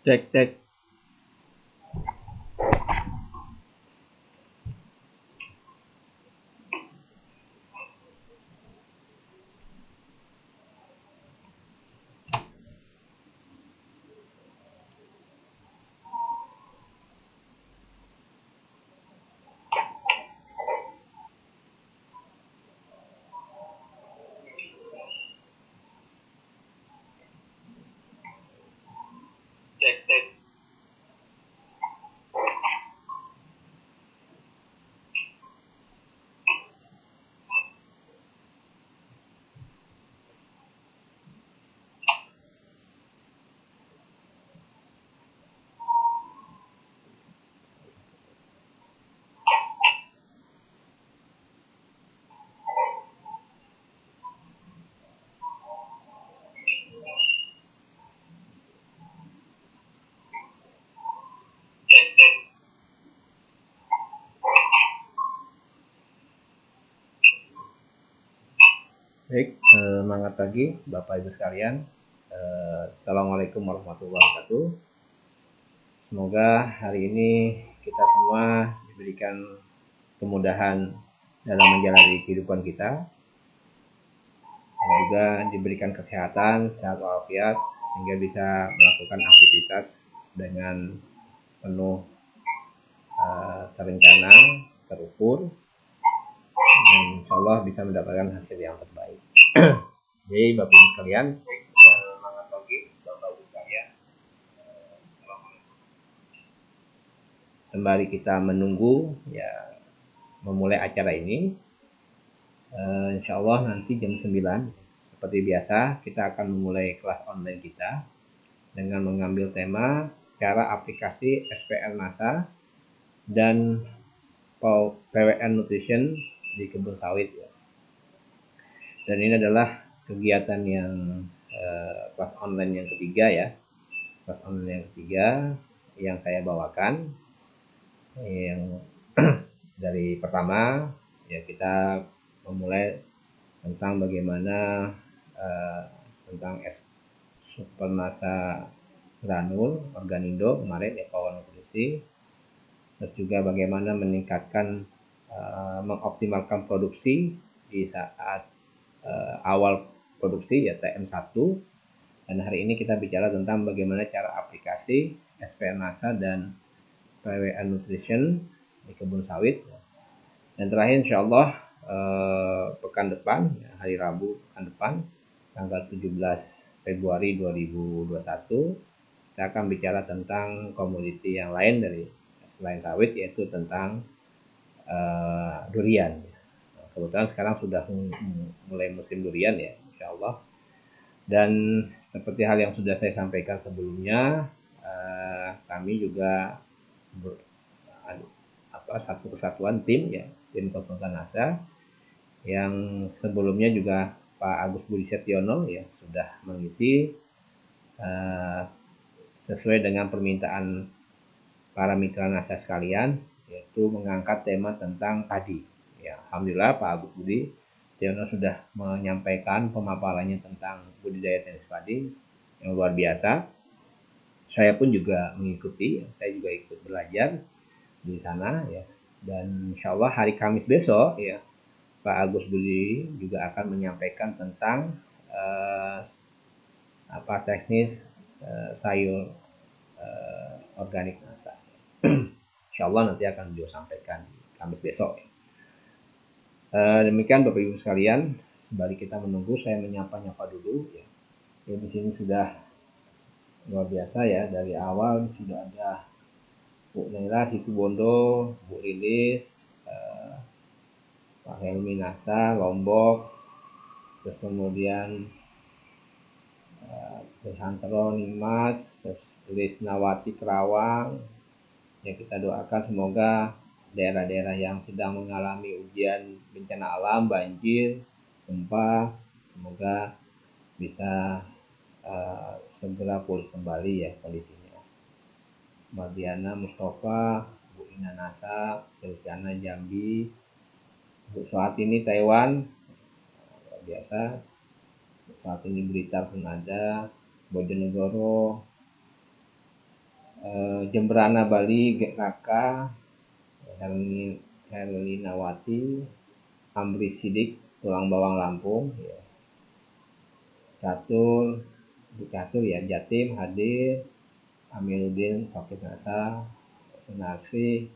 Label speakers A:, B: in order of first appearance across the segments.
A: Cek cek. Cek cek. Cek cek. Baik, semangat pagi Bapak Ibu sekalian. Assalamualaikum warahmatullahi wabarakatuh. Semoga hari ini kita semua diberikan kemudahan dalam menjalani kehidupan kita, dan juga diberikan kesehatan, sehat walafiat, sehingga bisa melakukan aktivitas dengan penuh terencana, terukur, dan insya Allah bisa mendapatkan hasil yang terbaik. Jadi Bapak Ibu sekalian, semangat pagi Bapak Ibu sekalian. Sembari kita menunggu ya memulai acara ini, insya Allah nanti jam 9 seperti biasa kita akan memulai kelas online kita dengan mengambil tema cara aplikasi SPL NASA dan PWN Nutrition di kebun sawit ya. Dan ini adalah kegiatan yang kelas online yang ketiga ya, kelas online yang ketiga yang saya bawakan. Yang dari pertama ya kita memulai tentang bagaimana tentang Super NASA granul Organindo kemarin ya, power nutrisi, terus juga bagaimana meningkatkan mengoptimalkan produksi di saat awal produksi ya TM1. Dan hari ini kita bicara tentang bagaimana cara aplikasi SPL NASA dan PWN Nutrition di kebun sawit. Dan terakhir insya Allah pekan depan hari Rabu pekan depan tanggal 17 Februari 2021 kita akan bicara tentang komoditi yang lain dari selain sawit, yaitu tentang durian. Kebetulan sekarang sudah mulai musim durian ya, insya Allah. Dan seperti hal yang sudah saya sampaikan sebelumnya, kami juga satu kesatuan tim ya, tim konsultan NASA yang sebelumnya juga Pak Agus Budi Setiono ya sudah mengisi sesuai dengan permintaan para mitra NASA sekalian, yaitu mengangkat tema tentang padi. Ya, alhamdulillah Pak Agus Budi Setiono sudah menyampaikan pemaparannya tentang budidaya tenis padi yang luar biasa. Saya pun juga mengikuti, saya juga ikut belajar di sana ya. Dan insya Allah hari Kamis besok ya Pak Agus Budi juga akan menyampaikan tentang teknis sayur organik NASA. Insya Allah nanti akan beliau sampaikan Kamis besok. Demikian Bapak Ibu sekalian, sembari kita menunggu saya menyapa-nyapa dulu ya. Di sini sudah luar biasa ya, dari awal sudah ada Bu Nela Situbondo, Bu Lilis, Pak Helmi NASA Lombok, terus kemudian Hantero Nimas, terus Lisnawati Kerawang. Ya, kita doakan semoga daerah-daerah yang sedang mengalami ujian bencana alam, banjir, gempa, semoga bisa segera pulih kembali ya kondisinya. Mardiana Mustafa, Bu Ina Nasa, Silviana Jambi, Bu Soatini Taiwan, luar biasa. Saat ini Blitar pun ada, Bojonegoro, Jemberana Bali, Raka, Herlinawati, Amri Sidik, Tulang Bawang Lampung, ya. Catur ya, Jatim hadir, Amiruddin Fakir Nasa, Sunarsi,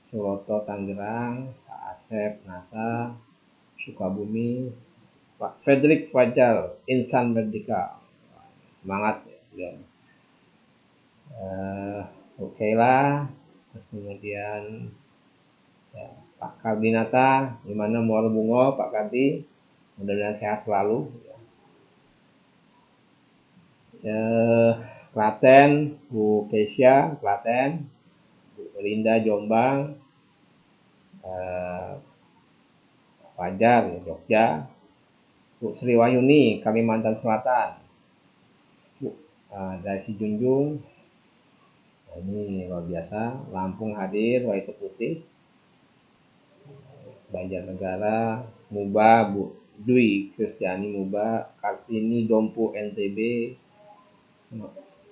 A: Suroto Tangerang, Pak Asep Nasa, Sukabumi, Pak Fredrik Fajar, Insan Merdeka, semangat ya. Oke lah, terus kemudian ya, Pak Kardinata, gimana Muara Bungo, Pak Kardi, mudah-mudahan sehat selalu. Klaten, Bu Kesia, Klaten, Bu Linda Jombang, Fajar Jogja, Bu Sri Wahyuni Kalimantan Selatan, Bu Daisy Junjung, nah, ini luar biasa, Lampung hadir, Waitu Putih, Banjarnegara, Muba, Bu Dwi Kristiani Muba, Kartini Dompu NTB,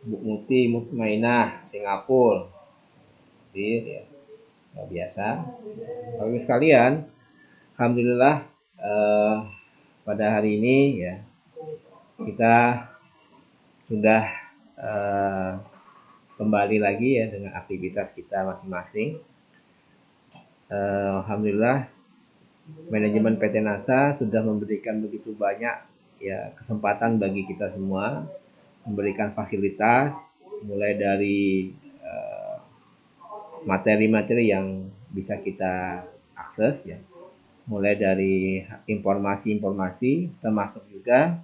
A: Bu Muti Mutmainah Singapura, hadir ya, luar biasa. Bapak sekalian, alhamdulillah pada hari ini ya kita sudah kembali lagi ya dengan aktivitas kita masing-masing. Alhamdulillah manajemen PT NASA sudah memberikan begitu banyak ya kesempatan bagi kita semua, memberikan fasilitas mulai dari materi-materi yang bisa kita akses ya, mulai dari informasi-informasi, termasuk juga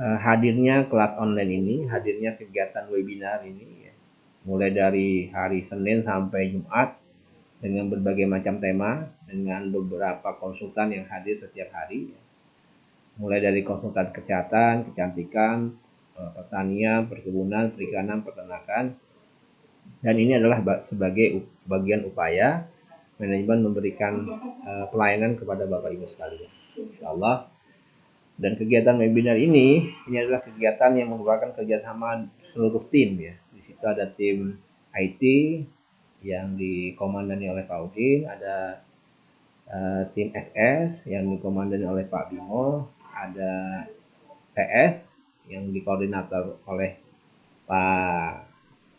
A: hadirnya kelas online ini, hadirnya kegiatan webinar ini ya, mulai dari hari Senin sampai Jumat dengan berbagai macam tema, dengan beberapa konsultan yang hadir setiap hari ya. Mulai dari konsultan kesehatan, kecantikan, pertanian, perkebunan, perikanan, peternakan, dan ini adalah sebagai bagian upaya manajemen memberikan pelayanan kepada Bapak Ibu sekalian. Insyaallah. Dan kegiatan webinar ini adalah kegiatan yang merupakan kerjasama seluruh tim ya. Di situ ada tim IT yang dikomandani oleh Pak Udin, ada tim SS yang dikomandani oleh Pak Bimo, ada TS yang dikoordinator oleh Pak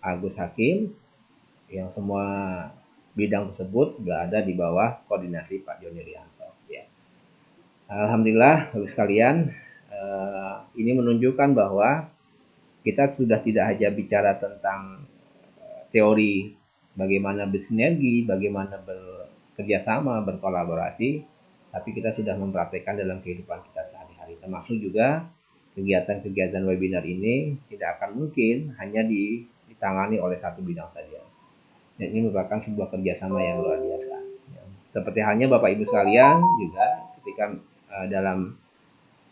A: Agus Hakim, yang semua bidang tersebut berada di bawah koordinasi Pak Joni Rianto. Ya. Alhamdulillah, Bapak sekalian, ini menunjukkan bahwa kita sudah tidak hanya bicara tentang teori bagaimana bersinergi, bagaimana bekerjasama, berkolaborasi, tapi kita sudah mempraktekkan dalam kehidupan kita sehari-hari. Termasuk juga kegiatan-kegiatan webinar ini tidak akan mungkin hanya ditangani oleh satu bidang saja. Dan ini merupakan sebuah kerjasama yang luar biasa. Seperti halnya Bapak Ibu sekalian juga ketika dalam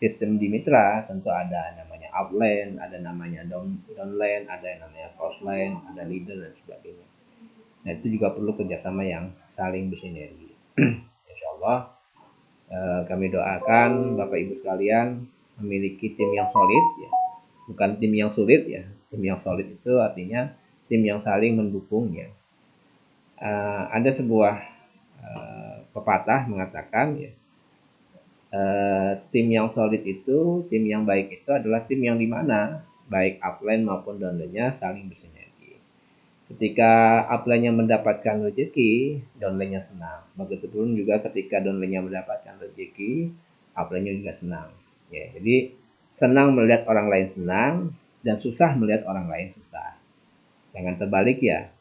A: sistem di mitra tentu ada namanya upline, ada namanya downline, ada yang namanya crossline, ada leader dan sebagainya. Nah itu juga perlu kerjasama yang saling bersinergi. Insya Allah kami doakan Bapak Ibu sekalian memiliki tim yang solid ya, bukan tim yang sulit ya. Tim yang solid itu artinya tim yang saling mendukung ya. Ada sebuah pepatah mengatakan ya, tim yang solid itu, tim yang baik itu adalah tim yang dimana baik upline maupun downline-nya saling bersinergi. Ketika upline-nya mendapatkan rezeki, downline-nya senang. Begitupun juga ketika downline-nya mendapatkan rezeki, upline-nya juga senang. Ya, jadi senang melihat orang lain senang dan susah melihat orang lain susah. Jangan terbalik ya.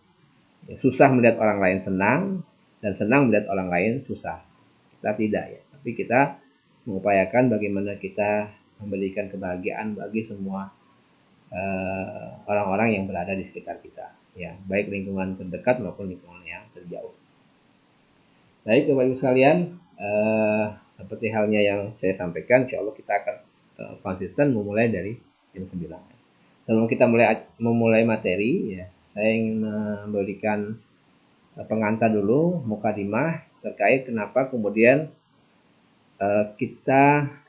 A: Susah melihat orang lain senang dan senang melihat orang lain susah. Kita tidak ya, tapi kita mengupayakan bagaimana kita memberikan kebahagiaan bagi semua orang-orang yang berada di sekitar kita, ya, baik lingkungan terdekat maupun lingkungan yang terjauh. Baik Bapak Ibu sekalian, seperti halnya yang saya sampaikan, insya Allah kita akan konsisten memulai dari jam 9. Sebelum kita memulai materi, ya, saya ingin memberikan pengantar dulu, mukadimah terkait kenapa kemudian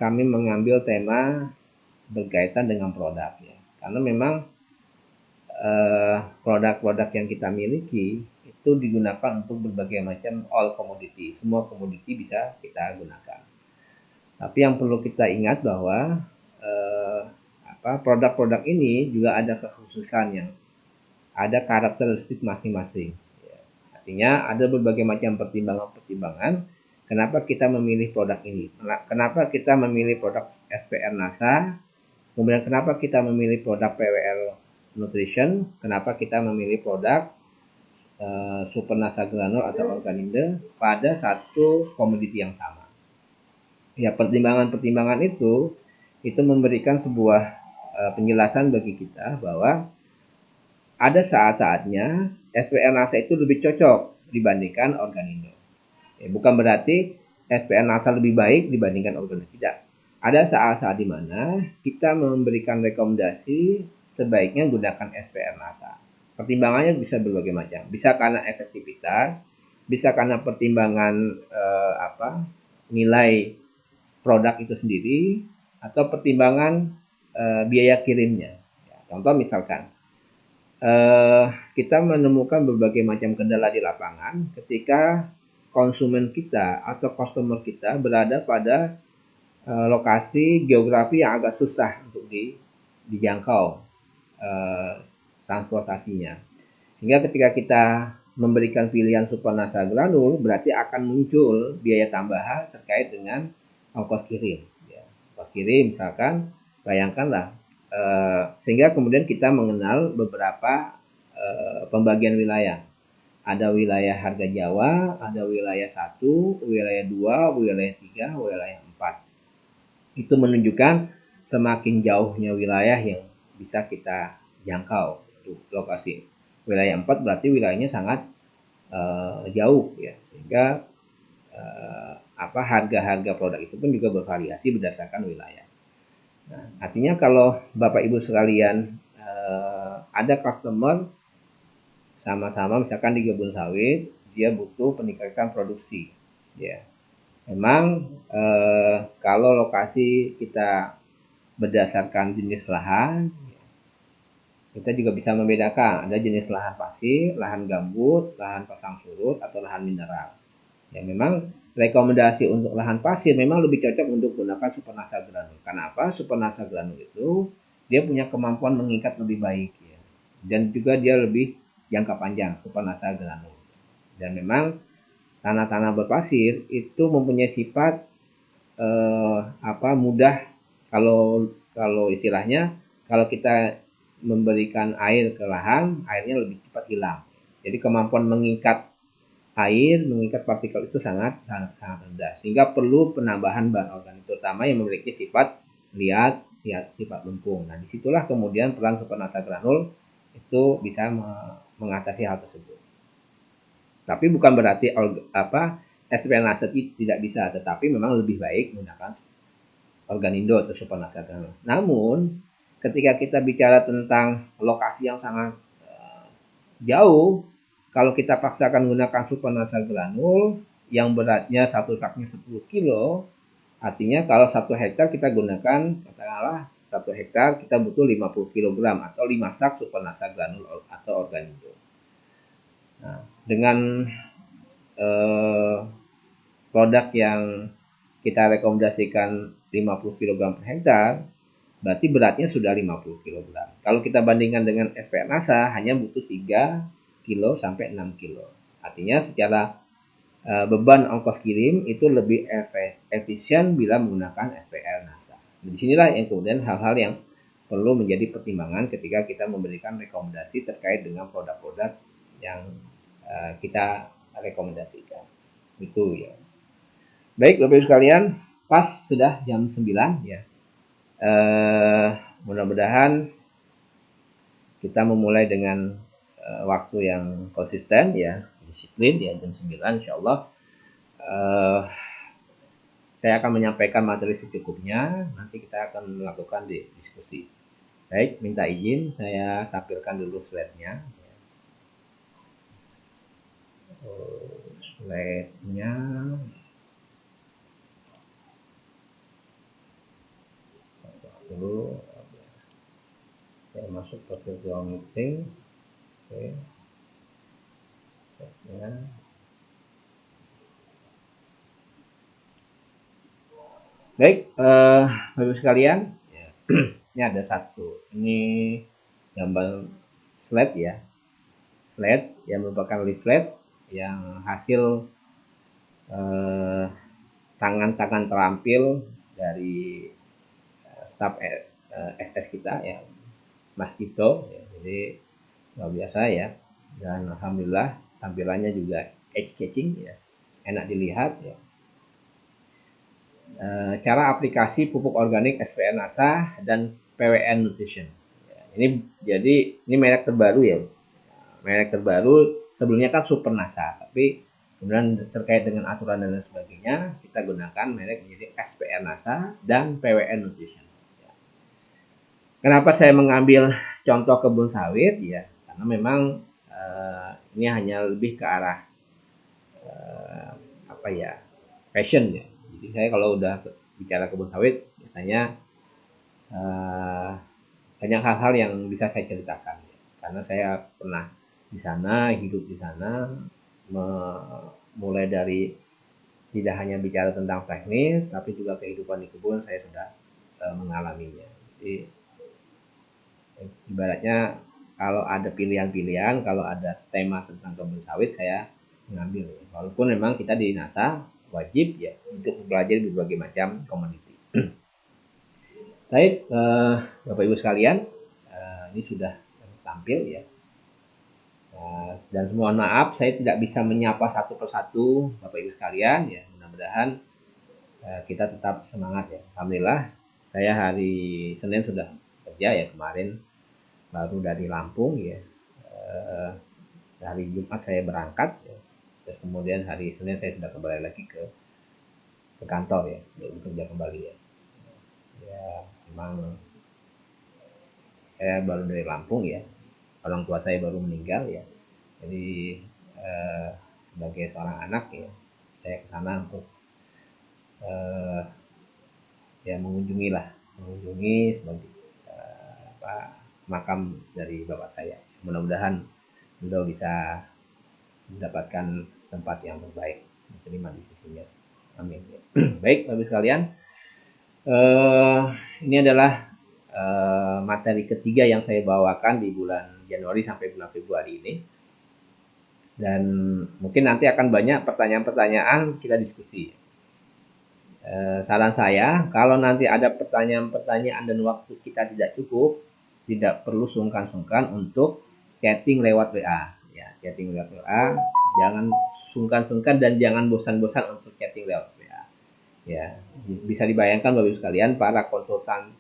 A: kami mengambil tema berkaitan dengan produk ya. Karena memang produk-produk yang kita miliki itu digunakan untuk berbagai macam all komoditi. Semua komoditi bisa kita gunakan. Tapi yang perlu kita ingat bahwa produk-produk ini juga ada kekhususan yang ada karakteristik masing-masing. Artinya ada berbagai macam pertimbangan-pertimbangan kenapa kita memilih produk ini. Kenapa kita memilih produk SPR NASA, kemudian kenapa kita memilih produk PWL Nutrition, kenapa kita memilih produk Super NASA Granul atau Organindo pada satu komoditi yang sama. Ya, pertimbangan-pertimbangan itu memberikan sebuah penjelasan bagi kita bahwa ada saat-saatnya SPR NASA itu lebih cocok dibandingkan Organindo. Ya, bukan berarti SPR NASA lebih baik dibandingkan Organindo, tidak. Ada saat-saat di mana kita memberikan rekomendasi sebaiknya gunakan SPR NASA. Pertimbangannya bisa berbagai macam. Bisa karena efektivitas, bisa karena pertimbangan nilai produk itu sendiri, atau pertimbangan biaya kirimnya. Ya, contoh misalkan kita menemukan berbagai macam kendala di lapangan ketika konsumen kita atau customer kita berada pada lokasi geografi yang agak susah untuk dijangkau transportasinya. Sehingga ketika kita memberikan pilihan Super NASA Granul, berarti akan muncul biaya tambahan terkait dengan ongkos kirim. Ya, ongkos kirim misalkan, bayangkanlah, sehingga kemudian kita mengenal beberapa pembagian wilayah. Ada wilayah harga Jawa, ada wilayah 1, wilayah 2, wilayah 3, wilayah 4. Itu menunjukkan semakin jauhnya wilayah yang bisa kita jangkau itu lokasi. Wilayah 4 berarti wilayahnya sangat jauh ya, sehingga harga-harga produk itu pun juga bervariasi berdasarkan wilayah. Nah, artinya kalau Bapak Ibu sekalian ada customer sama-sama misalkan di kebun sawit, dia butuh peningkatan produksi. Ya, memang kalau lokasi kita berdasarkan jenis lahan, kita juga bisa membedakan ada jenis lahan pasir, lahan gambut, lahan pasang surut, atau lahan mineral. Ya, memang rekomendasi untuk lahan pasir memang lebih cocok untuk menggunakan Super NASA Granul. Kenapa? Super NASA Granul itu dia punya kemampuan mengikat lebih baik ya. Dan juga dia lebih jangka panjang Super NASA Granul. Dan memang tanah-tanah berpasir itu mempunyai sifat mudah, kalau istilahnya kalau kita memberikan air ke lahan, airnya lebih cepat hilang. Jadi kemampuan mengikat air, mengikat partikel itu sangat rendah, sehingga perlu penambahan bahan organik, terutama yang memiliki sifat liat, sifat lempung. Nah, disitulah kemudian peran Super NASA Granul itu bisa mengatasi hal tersebut. Tapi bukan berarti SPR NASA tidak bisa, tetapi memang lebih baik menggunakan Organindo atau Super NASA Granul. Namun ketika kita bicara tentang lokasi yang sangat jauh, kalau kita paksakan menggunakan Super NASA Granul yang beratnya satu saknya 10 kilo, artinya kalau 1 hektar kita gunakan, katakanlah 1 hektar kita butuh 50 kg atau 5 sak Super NASA Granul atau Organindo. Nah, dengan produk yang kita rekomendasikan 50 kg per hektar, berarti beratnya sudah 50 kg. Kalau kita bandingkan dengan SPR NASA hanya butuh 3 kilo sampai 6 kilo. Artinya secara beban ongkos kirim itu lebih efisien bila menggunakan SPR NASA. Di sinilah yang kemudian hal-hal yang perlu menjadi pertimbangan ketika kita memberikan rekomendasi terkait dengan produk-produk yang kita rekomendasikan. Itu ya. Baik Bapak Ibu sekalian, pas sudah jam 9 ya. Mudah-mudahan kita memulai dengan waktu yang konsisten ya, disiplin ya, jam 9 insyaallah. Saya akan menyampaikan materi secukupnya, nanti kita akan melakukan diskusi. Baik, minta izin saya tampilkan dulu slide-nya. Slide-nya dulu. Saya masuk ke virtual meeting. Oke. Ya. Baik, Bapak Ibu sekalian, ya. Ini ada satu. Ini gambar slide ya. Slide yang merupakan leaflet yang hasil tangan-tangan terampil dari staf SS kita ya, Mas Tito. Ya. Jadi luar biasa ya. Dan alhamdulillah tampilannya juga eye-catching ya, enak dilihat ya. Cara aplikasi pupuk organik SPN NASA dan PWN Nutrition. Ya, ini merek terbaru ya. Merek terbaru sebelumnya kan Super NASA, tapi kemudian terkait dengan aturan dan lain sebagainya kita gunakan merek menjadi SPN NASA dan PWN Nutrition. Ya. Kenapa saya mengambil contoh kebun sawit ya? Karena memang ini hanya lebih ke arah passion ya. Jadi saya kalau udah bicara kebun sawit biasanya banyak hal-hal yang bisa saya ceritakan ya. Karena saya pernah di sana, hidup di sana, mulai dari tidak hanya bicara tentang teknis, tapi juga kehidupan di kebun saya sudah mengalaminya. Jadi ibaratnya kalau ada pilihan-pilihan, kalau ada tema tentang kebun sawit saya mengambil. Walaupun memang kita di NASA wajib ya untuk belajar berbagai macam komoditi. Baik, Bapak Ibu sekalian, ini sudah tampil ya. Dan mohon maaf saya tidak bisa menyapa satu persatu Bapak Ibu sekalian ya. Mudah-mudahan kita tetap semangat ya. Alhamdulillah saya hari Senin sudah kerja ya, kemarin baru dari Lampung ya. Hari Jumat saya berangkat ya. Terus kemudian hari Senin saya sudah kembali lagi ke kantor ya, untuk bekerja kembali ya. Ya memang saya baru dari Lampung ya. Orang tua saya baru meninggal ya. Jadi sebagai seorang anak ya, saya ke sana untuk ya mengunjungi sebagai makam dari bapak saya. Mudah-mudahan beliau bisa mendapatkan tempat yang terbaik, diterima di sisinya. Amin. Baik, Bapak sekalian, ini adalah materi ketiga yang saya bawakan di bulan Januari sampai bulan Februari ini. Dan mungkin nanti akan banyak pertanyaan-pertanyaan kita diskusi. Saran saya, kalau nanti ada pertanyaan-pertanyaan dan waktu kita tidak cukup, tidak perlu sungkan-sungkan untuk chatting lewat WA. Ya, chatting lewat WA, jangan sungkan-sungkan dan jangan bosan-bosan untuk chatting lewat WA. Ya, bisa dibayangkan Bapak Ibu sekalian, para konsultan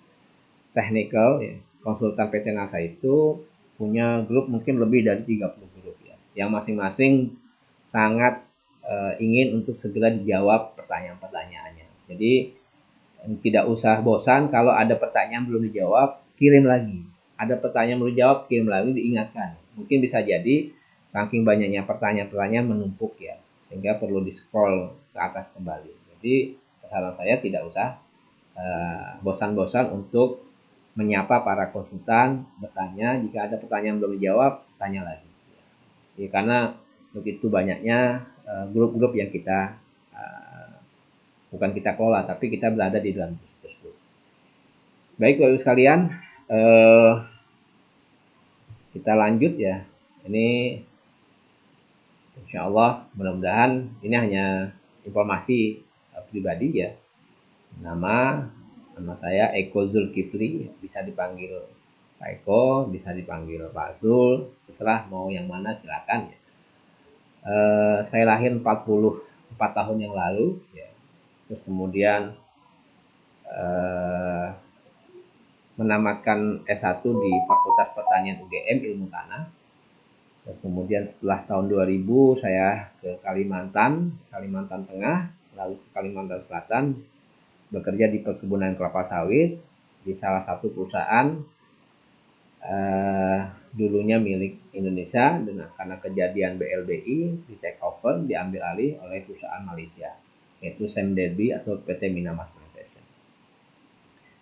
A: technical, ya, konsultan PT NASA itu punya grup mungkin lebih dari 30 grup ya, yang masing-masing sangat ingin untuk segera dijawab pertanyaan-pertanyaannya. Jadi tidak usah bosan, kalau ada pertanyaan belum dijawab, kirim lagi. Ada pertanyaan belum dijawab, kirim lagi, diingatkan. Mungkin bisa jadi saking banyaknya pertanyaan-pertanyaan menumpuk ya, sehingga perlu di-scroll ke atas kembali. Jadi saran saya tidak usah bosan-bosan untuk menyapa para konsultan, bertanya. Jika ada pertanyaan belum dijawab, tanya lagi. Ya, karena begitu banyaknya grup-grup yang kita bukan kita kelola, tapi kita berada di dalam tersebut. Baik, Bapak Ibu sekalian, kita lanjut ya. Ini insya Allah mudah-mudahan ini hanya informasi pribadi ya. Nama saya Eko Zulkifli, bisa dipanggil Pak Eko, bisa dipanggil Pak Zul, terserah mau yang mana silakan ya. Saya lahir 44 tahun yang lalu ya. Terus kemudian menamatkan S1 di Fakultas Pertanian UGM Ilmu Tanah. Terus kemudian setelah tahun 2000 saya ke Kalimantan Tengah, lalu ke Kalimantan Selatan, bekerja di perkebunan kelapa sawit di salah satu perusahaan dulunya milik Indonesia, dan karena kejadian BLBI di take over, diambil alih oleh perusahaan Malaysia, yaitu Sam Derby atau PT Minamas Plantation.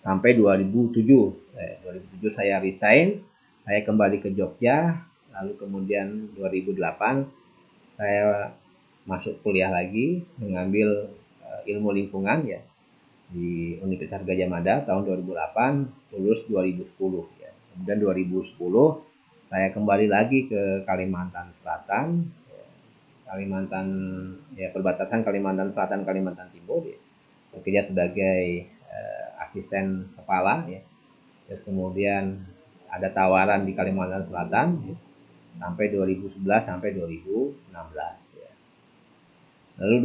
A: sampai 2007. 2007 saya resign, saya kembali ke Jogja, lalu kemudian 2008 saya masuk kuliah lagi mengambil ilmu lingkungan ya di Universitas Gadjah Mada tahun 2008, lulus 2010 ya. Kemudian 2010 saya kembali lagi ke Kalimantan Selatan, Kalimantan ya, perbatasan Kalimantan Selatan Kalimantan Timur ya. Bekerja sebagai asisten kepala ya. Terus kemudian ada tawaran di Kalimantan Selatan ya, sampai 2011 sampai 2016 ya. Lalu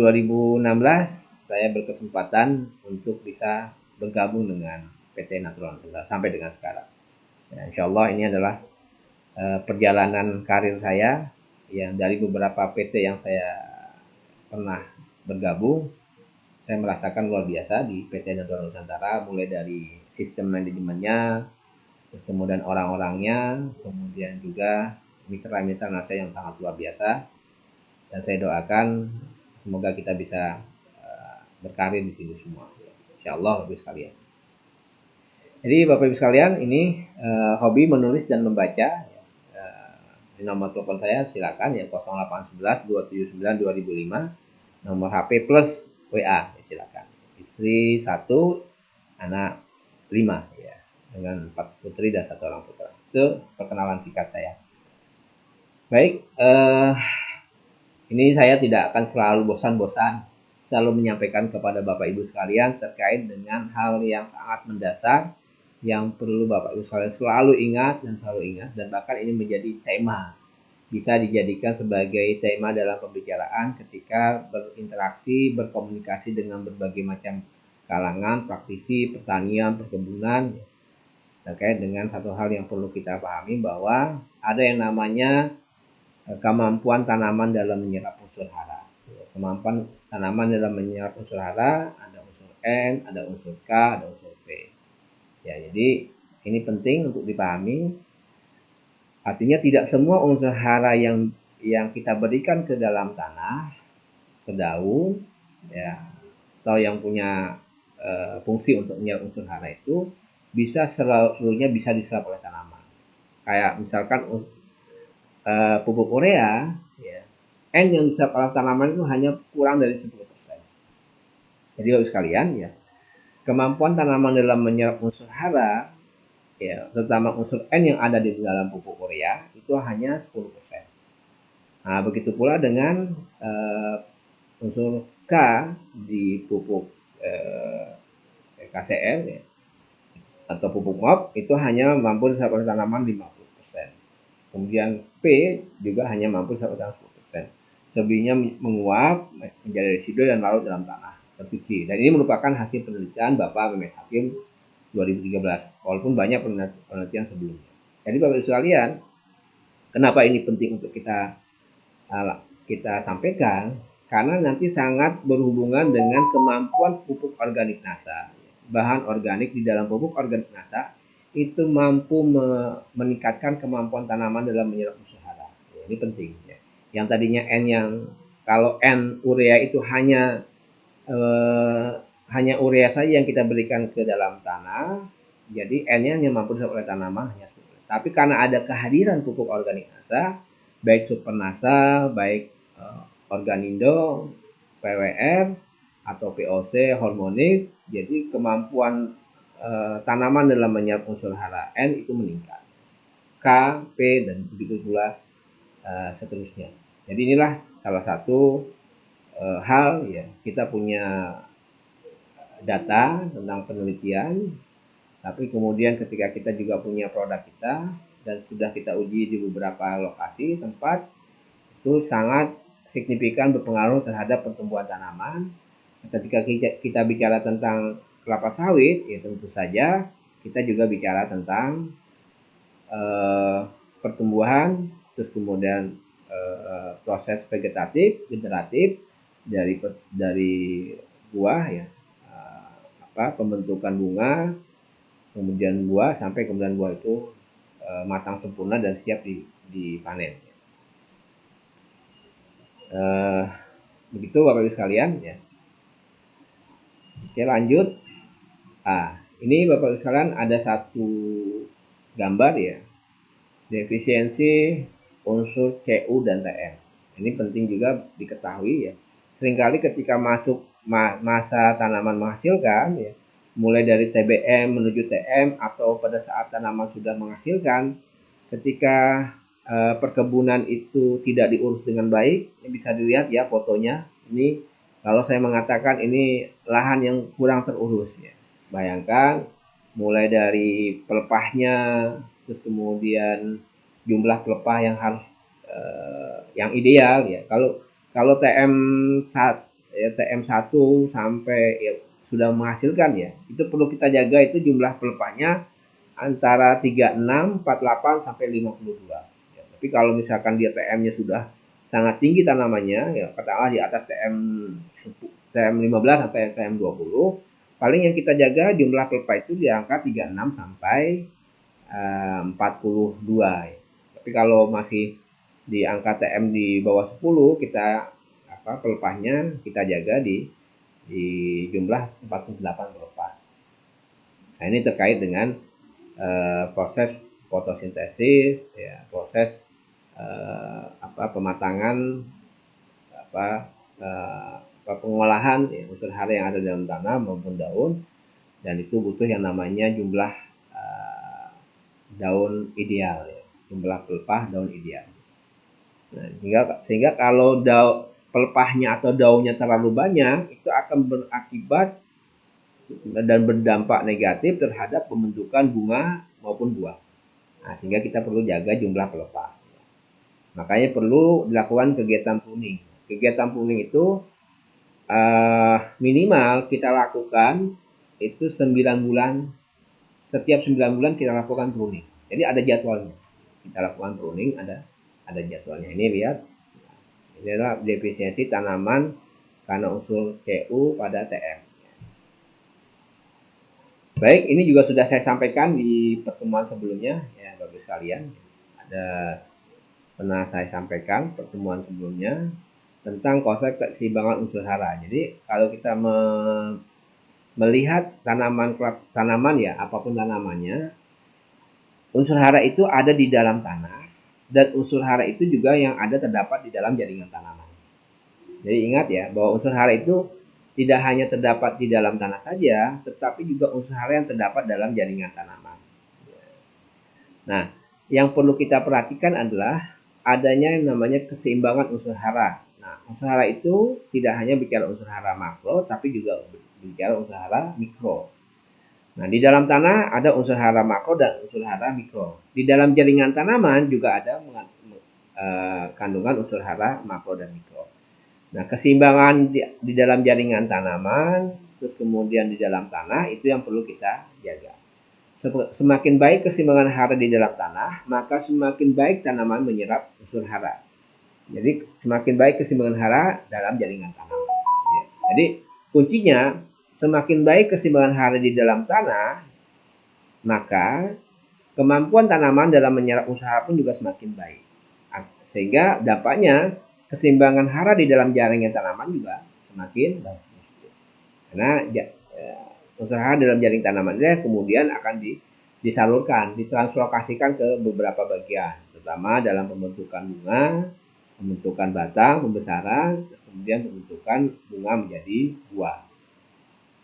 A: 2016 saya berkesempatan untuk bisa bergabung dengan PT Natural Tunggal sampai dengan sekarang. Ya, insya Allah ini adalah perjalanan karir saya yang dari beberapa PT yang saya pernah bergabung, saya merasakan luar biasa di PT Natural Nusantara, mulai dari sistem manajemennya, terus kemudian orang-orangnya, kemudian juga mitra-mitra nasa yang sangat luar biasa. Dan saya doakan semoga kita bisa berkarir di sini semua. Insya Allah Bapak Ibu sekalian. Jadi Bapak Ibu sekalian, ini hobi menulis dan membaca. Di nomor telepon saya silakan ya 0811 279 2005, nomor HP plus WA ya, silakan. Istri 1, anak 5 ya, dengan 4 putri dan 1 orang putra. Itu perkenalan singkat saya. Baik, ini saya tidak akan selalu bosan-bosan selalu menyampaikan kepada Bapak Ibu sekalian terkait dengan hal yang sangat mendasar yang perlu Bapak Ibu sekalian selalu ingat dan bahkan ini menjadi tema, bisa dijadikan sebagai tema dalam pembicaraan ketika berinteraksi, berkomunikasi dengan berbagai macam kalangan, praktisi, pertanian, perkebunan, terkait dengan satu hal yang perlu kita pahami bahwa ada yang namanya kemampuan tanaman dalam menyerap unsur hara. Kemampuan tanaman dalam menyerap unsur hara, ada unsur N, ada unsur K, ada unsur P. Ya, jadi ini penting untuk dipahami. Artinya tidak semua unsur hara yang kita berikan ke dalam tanah, ke daun, ya, atau yang punya fungsi untuk menyerap unsur hara itu bisa seluruhnya bisa diserap oleh tanaman. Kayak misalkan pupuk urea, ya, N yang diserap oleh tanaman itu hanya kurang dari 10%. Jadi Bapak sekalian ya, kemampuan tanaman dalam menyerap unsur hara, ya, terutama unsur N yang ada di dalam pupuk urea itu hanya 10%. Nah, begitu pula dengan unsur K di pupuk KCL ya, atau pupuk MOP itu hanya mampu diserap oleh tanaman 50%. Kemudian P juga hanya mampu diserap oleh 10%. Selebihnya menguap menjadi residu dan larut dalam tanah tersuci. Dan ini merupakan hasil penelitian Bapak Mehmet Hakim 2013. Walaupun banyak penelitian sebelumnya. Jadi Bapak Ibu sekalian, kenapa ini penting untuk kita sampaikan? Karena nanti sangat berhubungan dengan kemampuan pupuk organik NASA. Bahan organik di dalam pupuk organik NASA itu mampu meningkatkan kemampuan tanaman dalam menyerap unsur hara. Ini penting. Ya. Yang tadinya N kalau N urea itu hanya urea saja yang kita berikan ke dalam tanah, jadi N-nya hanya mampu diserap oleh tanaman hanya 10%. Tapi karena ada kehadiran pupuk organik NASA, baik Super NASA, baik Organindo, PWR, atau POC, hormonik, jadi kemampuan tanaman dalam menyerap unsur hara N itu meningkat. K, P, dan begitu pula seterusnya. Jadi inilah salah satu hal ya, kita punya data tentang penelitian, tapi kemudian ketika kita juga punya produk kita dan sudah kita uji di beberapa lokasi tempat, itu sangat signifikan berpengaruh terhadap pertumbuhan tanaman. Ketika kita bicara tentang kelapa sawit, ya tentu saja kita juga bicara tentang pertumbuhan, terus kemudian proses vegetatif, generatif dari buah ya, pembentukan bunga, kemudian buah sampai kemudian buah itu matang sempurna dan siap dipanen. Begitu Bapak Ibu sekalian ya. Oke, lanjut. Ini Bapak sekalian ada satu gambar ya, defisiensi unsur Cu dan Tm. Ini penting juga diketahui ya. Seringkali ketika masuk masa tanaman menghasilkan ya, mulai dari TBM menuju Tm atau pada saat tanaman sudah menghasilkan, ketika perkebunan itu tidak diurus dengan baik, ini bisa dilihat ya fotonya. Ini kalau saya mengatakan ini lahan yang kurang terurus ya. Bayangkan mulai dari pelepahnya, terus kemudian jumlah pelepah yang harus yang ideal ya. Kalau TM1 sampai ya, sudah menghasilkan ya, itu perlu kita jaga itu jumlah pelepahnya antara 36, 48 sampai 52. Ya, tapi kalau misalkan dia TM-nya sudah sangat tinggi tanamannya, ya katakanlah di atas TM 15 sampai TM 20, paling yang kita jaga jumlah pelepah itu di angka 36 sampai 42. Ya. Tapi kalau masih di angka TM di bawah 10, kita pelepahnya kita jaga di jumlah 48 pelepah. Nah, ini terkait dengan proses fotosintesis, ya, proses pematangan, pengolahan ya, unsur hara yang ada dalam tanah maupun daun, dan itu butuh yang namanya jumlah daun ideal, ya, jumlah pelepah daun ideal. Nah, sehingga kalau pelepahnya atau daunnya terlalu banyak, itu akan berakibat dan berdampak negatif terhadap pembentukan bunga maupun buah. Nah, sehingga kita perlu jaga jumlah pelepah. Makanya perlu dilakukan kegiatan pruning. Kegiatan pruning itu minimal kita lakukan itu 9 bulan. Setiap 9 bulan kita lakukan pruning. Jadi ada jadwalnya. Kita lakukan pruning, ada jadwalnya. Ini lihat. Ini adalah defisiensi tanaman karena unsur Cu pada Tm. Baik, ini juga sudah saya sampaikan di pertemuan sebelumnya ya Bapak sekalian. Pernah saya sampaikan pertemuan sebelumnya tentang konsep keseimbangan unsur hara. Jadi kalau kita melihat tanaman ya, apapun tanamannya, unsur hara itu ada di dalam tanah, dan unsur hara itu juga yang ada terdapat di dalam jaringan tanaman. Jadi ingat ya, bahwa unsur hara itu tidak hanya terdapat di dalam tanah saja, tetapi juga unsur hara yang terdapat dalam jaringan tanaman. Nah, yang perlu kita perhatikan adalah adanya yang namanya keseimbangan unsur hara. Nah, unsur hara itu tidak hanya bicara unsur hara makro, tapi juga bicara unsur hara mikro. Nah, di dalam tanah ada unsur hara makro dan unsur hara mikro. Di dalam jaringan tanaman juga ada kandungan unsur hara makro dan mikro. Nah, keseimbangan di dalam jaringan tanaman, terus kemudian di dalam tanah, itu yang perlu kita jaga. Semakin baik keseimbangan hara di dalam tanah, maka semakin baik tanaman menyerap unsur hara. Jadi, semakin baik keseimbangan hara dalam jaringan tanaman. Jadi, kuncinya, semakin baik keseimbangan hara di dalam tanah, maka kemampuan tanaman dalam menyerap unsur hara pun juga semakin baik. Sehingga dampaknya, keseimbangan hara di dalam jaringan tanaman juga semakin baik. Karena unsur hara dalam jaring tanaman ini kemudian akan disalurkan, ditranslokasikan ke beberapa bagian, terutama dalam pembentukan bunga, pembentukan batang, pembesaran, kemudian pembentukan bunga menjadi buah.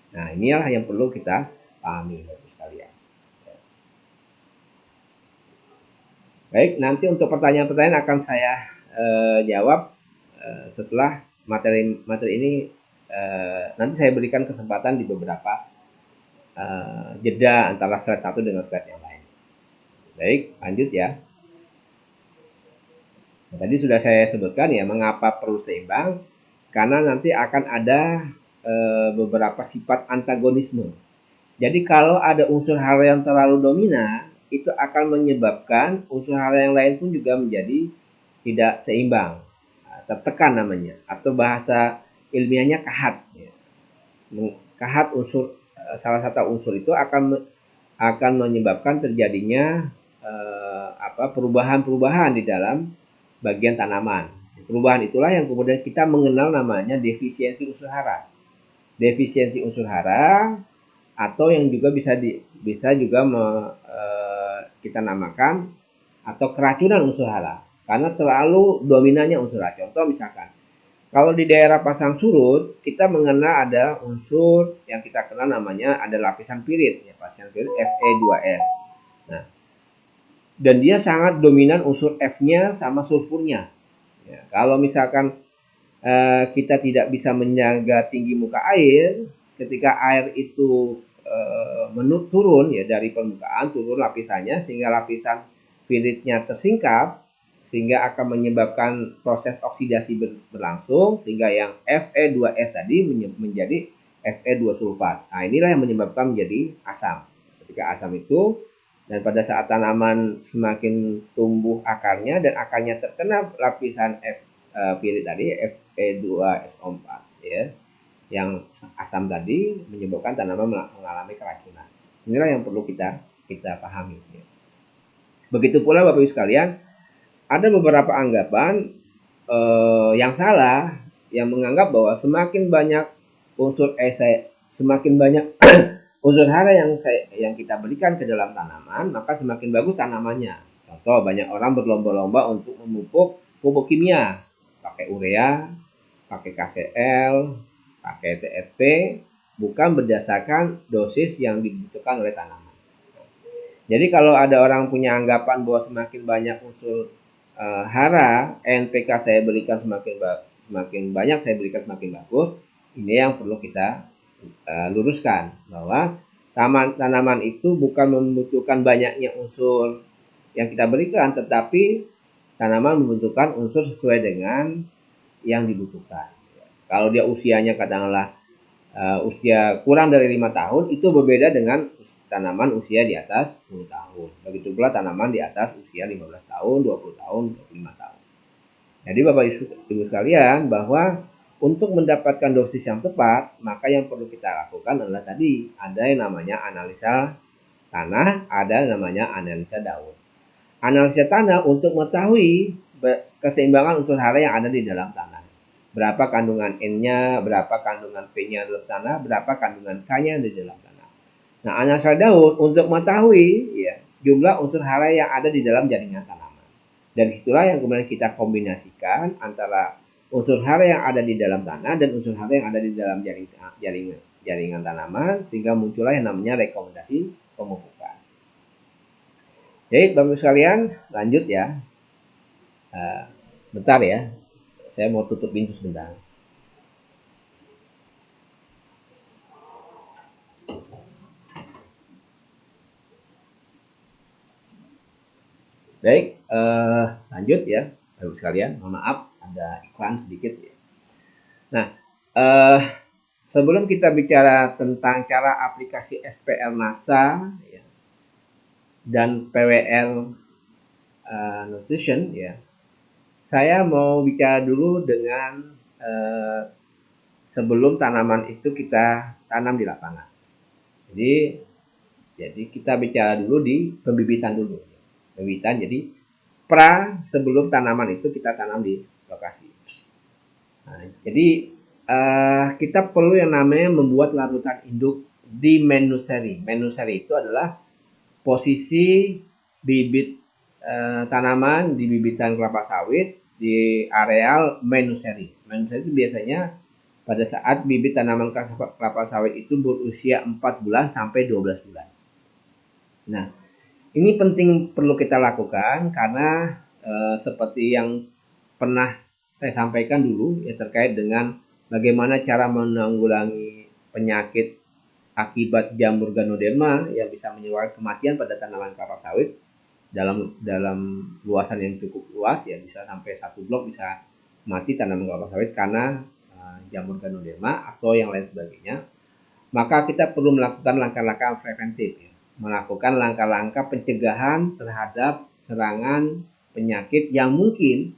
A: Nah, inilah yang perlu kita pahami, Bapak sekalian. Baik, nanti untuk pertanyaan-pertanyaan akan saya jawab setelah materi ini. Nanti saya berikan kesempatan di beberapa jeda antara slide satu dengan slide yang lain. Baik, lanjut ya. Nah, tadi sudah saya sebutkan ya mengapa perlu seimbang, karena nanti akan ada beberapa sifat antagonisme. Jadi kalau ada unsur hara yang terlalu dominan, itu akan menyebabkan unsur hara yang lain pun juga menjadi tidak seimbang, tertekan namanya, atau bahasa ilmiahnya kahat. Kahat unsur, salah satu unsur itu akan menyebabkan terjadinya perubahan-perubahan di dalam bagian tanaman. Perubahan itulah yang kemudian kita mengenal namanya defisiensi unsur hara. Defisiensi unsur hara atau yang juga bisa juga kita namakan atau keracunan unsur hara, karena terlalu dominannya unsur hara. Contoh misalkan kalau di daerah pasang surut kita mengenal ada unsur yang kita kenal namanya ada lapisan pirit ya, lapisan pirit Fe2S. Nah, dan dia sangat dominan unsur F-nya sama sulfurnya ya. Kalau misalkan kita tidak bisa menjaga tinggi muka air, ketika air itu turun ya dari permukaan, turun lapisannya sehingga lapisan piritnya tersingkap, sehingga akan menyebabkan proses oksidasi berlangsung sehingga yang Fe2S tadi menjadi Fe2 sulfat. Nah, inilah yang menyebabkan menjadi asam. Ketika asam itu, dan pada saat tanaman semakin tumbuh akarnya dan akarnya terkena lapisan pirit tadi Fe2SO4 ya, yang asam tadi menyebabkan tanaman mengalami keracunan. Inilah yang perlu kita pahami ya. Begitu pula Bapak Ibu sekalian, ada beberapa anggapan yang salah yang menganggap bahwa semakin banyak semakin banyak unsur hara yang kita berikan ke dalam tanaman, maka semakin bagus tanamannya. Contoh, banyak orang berlomba-lomba untuk memupuk pupuk kimia, pakai urea, pakai KCl, pakai TSP, bukan berdasarkan dosis yang dibutuhkan oleh tanaman. Jadi kalau ada orang punya anggapan bahwa semakin banyak unsur hara, NPK saya berikan semakin banyak saya berikan semakin bagus, ini yang perlu kita luruskan bahwa tanaman itu bukan membutuhkan banyaknya unsur yang kita berikan, tetapi tanaman membutuhkan unsur sesuai dengan yang dibutuhkan. Kalau dia usianya katakanlah usia kurang dari 5 tahun, itu berbeda dengan tanaman usia di atas 10 tahun. Begitu pula tanaman di atas usia 15 tahun, 20 tahun, 25 tahun. Jadi Bapak Ibu sekalian, bahwa untuk mendapatkan dosis yang tepat, maka yang perlu kita lakukan adalah tadi, ada yang namanya analisa tanah, ada yang namanya analisa daun. Analisa tanah untuk mengetahui keseimbangan unsur hara yang ada di dalam tanah. Berapa kandungan N-nya, berapa kandungan P-nya dalam tanah, berapa kandungan K-nya di dalam tanah. Nah, analisa daun untuk mengetahui ya, jumlah unsur hara yang ada di dalam jaringan tanaman. Dan itulah yang kemudian kita kombinasikan antara unsur hara yang ada di dalam tanah dan unsur hara yang ada di dalam jaringan tanaman, sehingga muncullah yang namanya rekomendasi pemupukan. Jadi Bapak sekalian, lanjut ya. Bentar ya, saya mau tutup pintu sebentar. Baik, lanjut ya Bapak sekalian. Mohon maaf ada iklan sedikit ya. Nah, sebelum kita bicara tentang cara aplikasi SPL NASA ya, dan PWL Nutrition ya, saya mau bicara dulu dengan sebelum tanaman itu kita tanam di lapangan. Jadi kita bicara dulu di pembibitan dulu. Pembibitan, jadi sebelum tanaman itu kita tanam di lokasi. Nah, jadi kita perlu yang namanya membuat larutan induk di menuseri. Menuseri itu adalah posisi bibit tanaman di bibitan kelapa sawit di areal menuseri. Menuseri itu biasanya pada saat bibit tanaman kelapa sawit itu berusia 4 bulan sampai 12 bulan. Nah, ini penting perlu kita lakukan karena seperti yang pernah saya sampaikan dulu ya, terkait dengan bagaimana cara menanggulangi penyakit akibat jamur Ganoderma yang bisa menyebabkan kematian pada tanaman kelapa sawit dalam luasan yang cukup luas ya, bisa sampai 1 blok bisa mati tanaman kelapa sawit karena jamur Ganoderma atau yang lain sebagainya. Maka kita perlu melakukan langkah-langkah preventif ya, melakukan langkah-langkah pencegahan terhadap serangan penyakit yang mungkin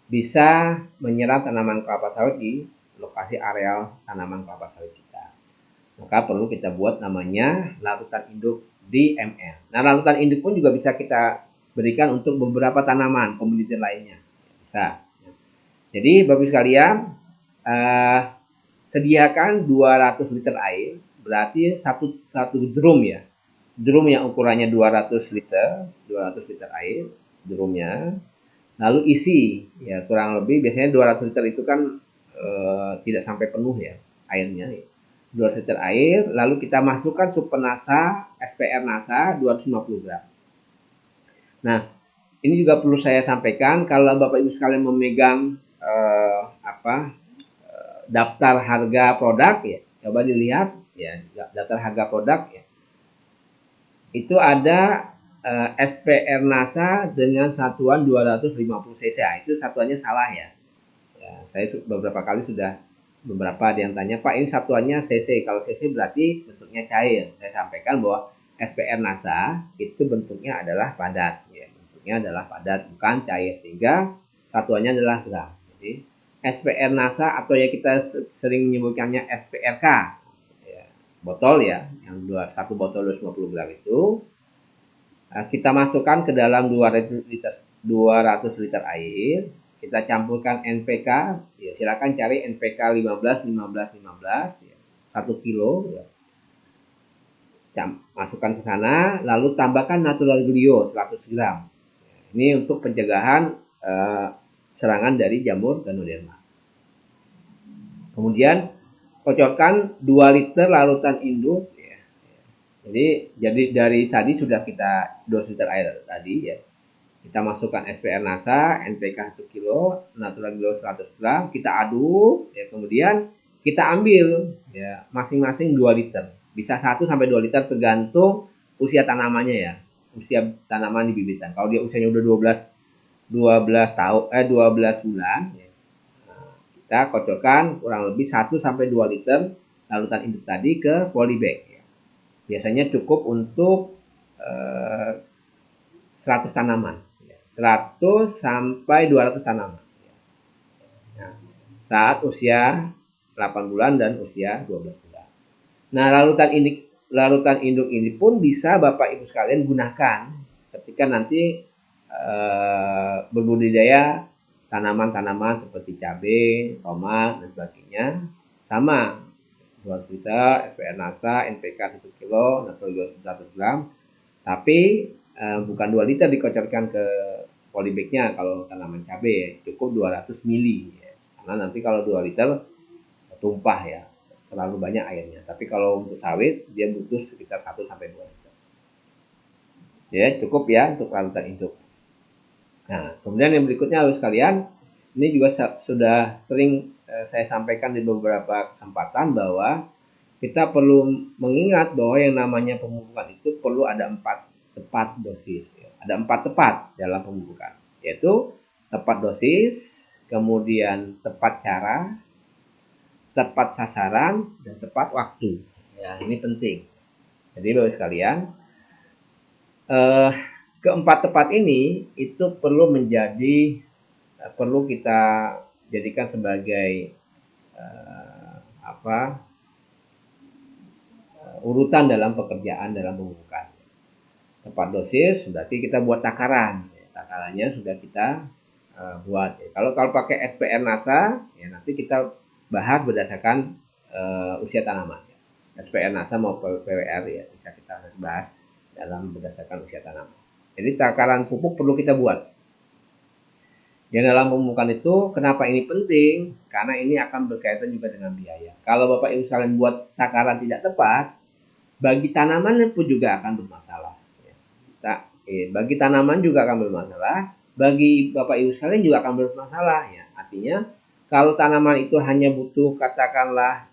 A: bisa menyerang tanaman kelapa sawit di lokasi areal tanaman kelapa sawit kita. Maka perlu kita buat namanya larutan induk DML. Nah, larutan induk pun juga bisa kita berikan untuk beberapa tanaman komoditi lainnya. Bisa. Jadi Bapak sekalian, sediakan 200 liter air berarti satu drum ya. Drum yang ukurannya 200 liter air, drumnya. Lalu isi, ya kurang lebih biasanya 200 liter itu kan tidak sampai penuh ya airnya. Ya. 200 liter air, lalu kita masukkan Super NASA, SPR NASA 250 gram. Nah, ini juga perlu saya sampaikan kalau Bapak Ibu sekalian memegang daftar harga produk ya, coba dilihat ya daftar harga produk ya. Itu ada SPR NASA dengan satuan 250 cc. Itu satuannya salah ya. Saya beberapa kali sudah beberapa ada yang tanya, Pak ini satuannya cc. Kalau cc berarti bentuknya cair. Saya sampaikan bahwa SPR NASA itu bentuknya adalah padat. Ya. Bentuknya adalah padat, bukan cair. Sehingga satuannya adalah gram. Jadi SPR NASA atau ya kita sering menyebutkannya SPRK. Ya, botol ya, yang satu botol 250 gram itu kita masukkan ke dalam 200 liter air, kita campurkan NPK, ya silakan cari NPK 15 ya, 1 kilo ya. Masukkan ke sana, lalu tambahkan natural glio 100 gram. Ini untuk pencegahan serangan dari jamur Ganoderma. Kemudian kocorkan 2 liter larutan induk. Jadi dari tadi sudah kita 2 liter air tadi ya. Kita masukkan SPR NASA, NPK 1 kilo, natural glio 100 gram, kita aduk ya, kemudian kita ambil ya masing-masing 2 liter. Bisa 1 sampai 2 liter tergantung usia tanamannya ya. Usia tanaman di bibitan. Kalau dia usianya udah 12 bulan ya. Nah, kita kocorkan kurang lebih 1 sampai 2 liter larutan induk tadi ke polybag. Biasanya cukup untuk 100 tanaman. 100 sampai 200 tanaman. Nah, saat usia 8 bulan dan usia 12 bulan. Nah, larutan induk ini pun bisa Bapak Ibu sekalian gunakan ketika nanti berbudidaya tanaman-tanaman seperti cabai, tomat, dan sebagainya. Sama 200 liter, SPR NASA, NPK 1 kilo, natural glio 100 gram. Tapi bukan 2 liter dikocorkan ke polybagnya kalau tanaman cabai, cukup 200 mili. Ya. Karena nanti kalau 2 liter tumpah ya, terlalu banyak airnya. Tapi kalau untuk sawit, dia butuh sekitar 1 sampai 2 liter. Ya, cukup ya untuk larutan induk. Nah, kemudian yang berikutnya harus sekalian, ini juga sudah sering saya sampaikan di beberapa kesempatan bahwa kita perlu mengingat bahwa yang namanya pemupukan itu perlu ada 4 tepat dosis. Ada 4 tepat dalam pemupukan, yaitu tepat dosis, kemudian tepat cara, tepat sasaran, dan tepat waktu. Ya, ini penting. Jadi Bapak sekalian, keempat tepat ini itu perlu kita jadikan sebagai urutan dalam pekerjaan dalam pemupukan. Tepat dosis berarti kita buat takaran. Takarannya sudah kita buat. Kalau pakai SPR NASA, ya nanti kita bahas berdasarkan usia tanaman. SPR NASA maupun PWR ya bisa kita bahas dalam berdasarkan usia tanaman. Jadi takaran pupuk perlu kita buat. Yang dalam pemupukan itu, kenapa ini penting? Karena ini akan berkaitan juga dengan biaya. Kalau Bapak Ibu sekalian buat takaran tidak tepat, bagi tanaman pun juga akan bermasalah. Bagi tanaman juga akan bermasalah, bagi Bapak Ibu sekalian juga akan bermasalah. Ya. Artinya, kalau tanaman itu hanya butuh katakanlah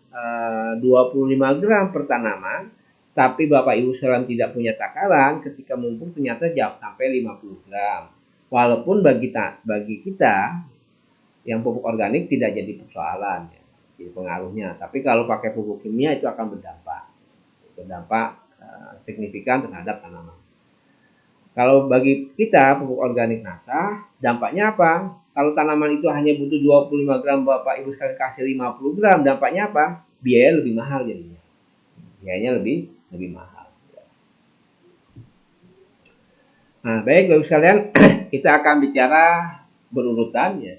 A: 25 gram per tanaman, tapi Bapak Ibu sekalian tidak punya takaran, ketika memupuk ternyata jauh sampai 50 gram. Walaupun bagi kita yang pupuk organik tidak jadi persoalan ya, jadi pengaruhnya. Tapi kalau pakai pupuk kimia itu akan berdampak signifikan terhadap tanaman. Kalau bagi kita pupuk organik NASA, dampaknya apa? Kalau tanaman itu hanya butuh 25 gram, Bapak Ibu sekalian kasih 50 gram, dampaknya apa? Biaya lebih mahal jadinya. Biayanya lebih mahal. Nah, baik Bapak sekalian, kita akan bicara berurutan ya.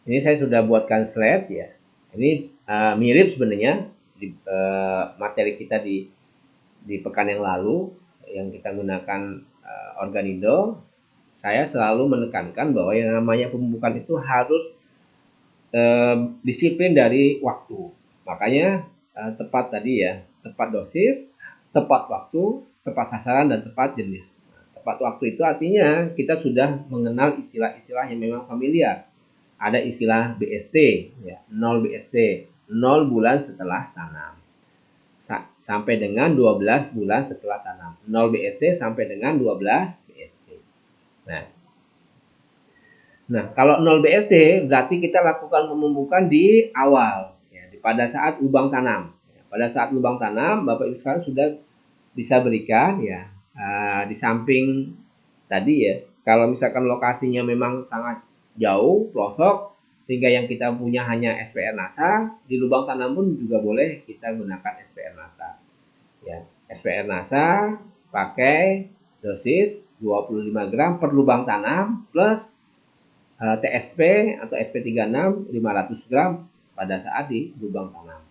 A: Ini saya sudah buatkan slide ya. Ini mirip sebenarnya. materi kita di pekan yang lalu yang kita gunakan Organindo, saya selalu menekankan bahwa yang namanya pemupukan itu harus disiplin dari waktu. Makanya tepat tadi ya, tepat dosis, tepat waktu, tepat sasaran, dan tepat jenis. Tepat waktu itu artinya kita sudah mengenal istilah-istilah yang memang familiar. Ada istilah BST, ya, 0 BST, 0 bulan setelah tanam. Sampai dengan 12 bulan setelah tanam. 0 BST sampai dengan 12 BST. Nah, kalau 0 BST berarti kita lakukan pemupukan di awal, ya, pada saat lubang tanam. Pada saat lubang tanam, Bapak Ibu sekalian sudah bisa berikan, ya, di samping tadi ya. Kalau misalkan lokasinya memang sangat jauh, pelosok, sehingga yang kita punya hanya SPR NASA, di lubang tanam pun juga boleh kita gunakan SPR NASA. Ya, SPR NASA pakai dosis 25 gram per lubang tanam plus TSP atau SP36 500 gram pada saat di lubang tanam.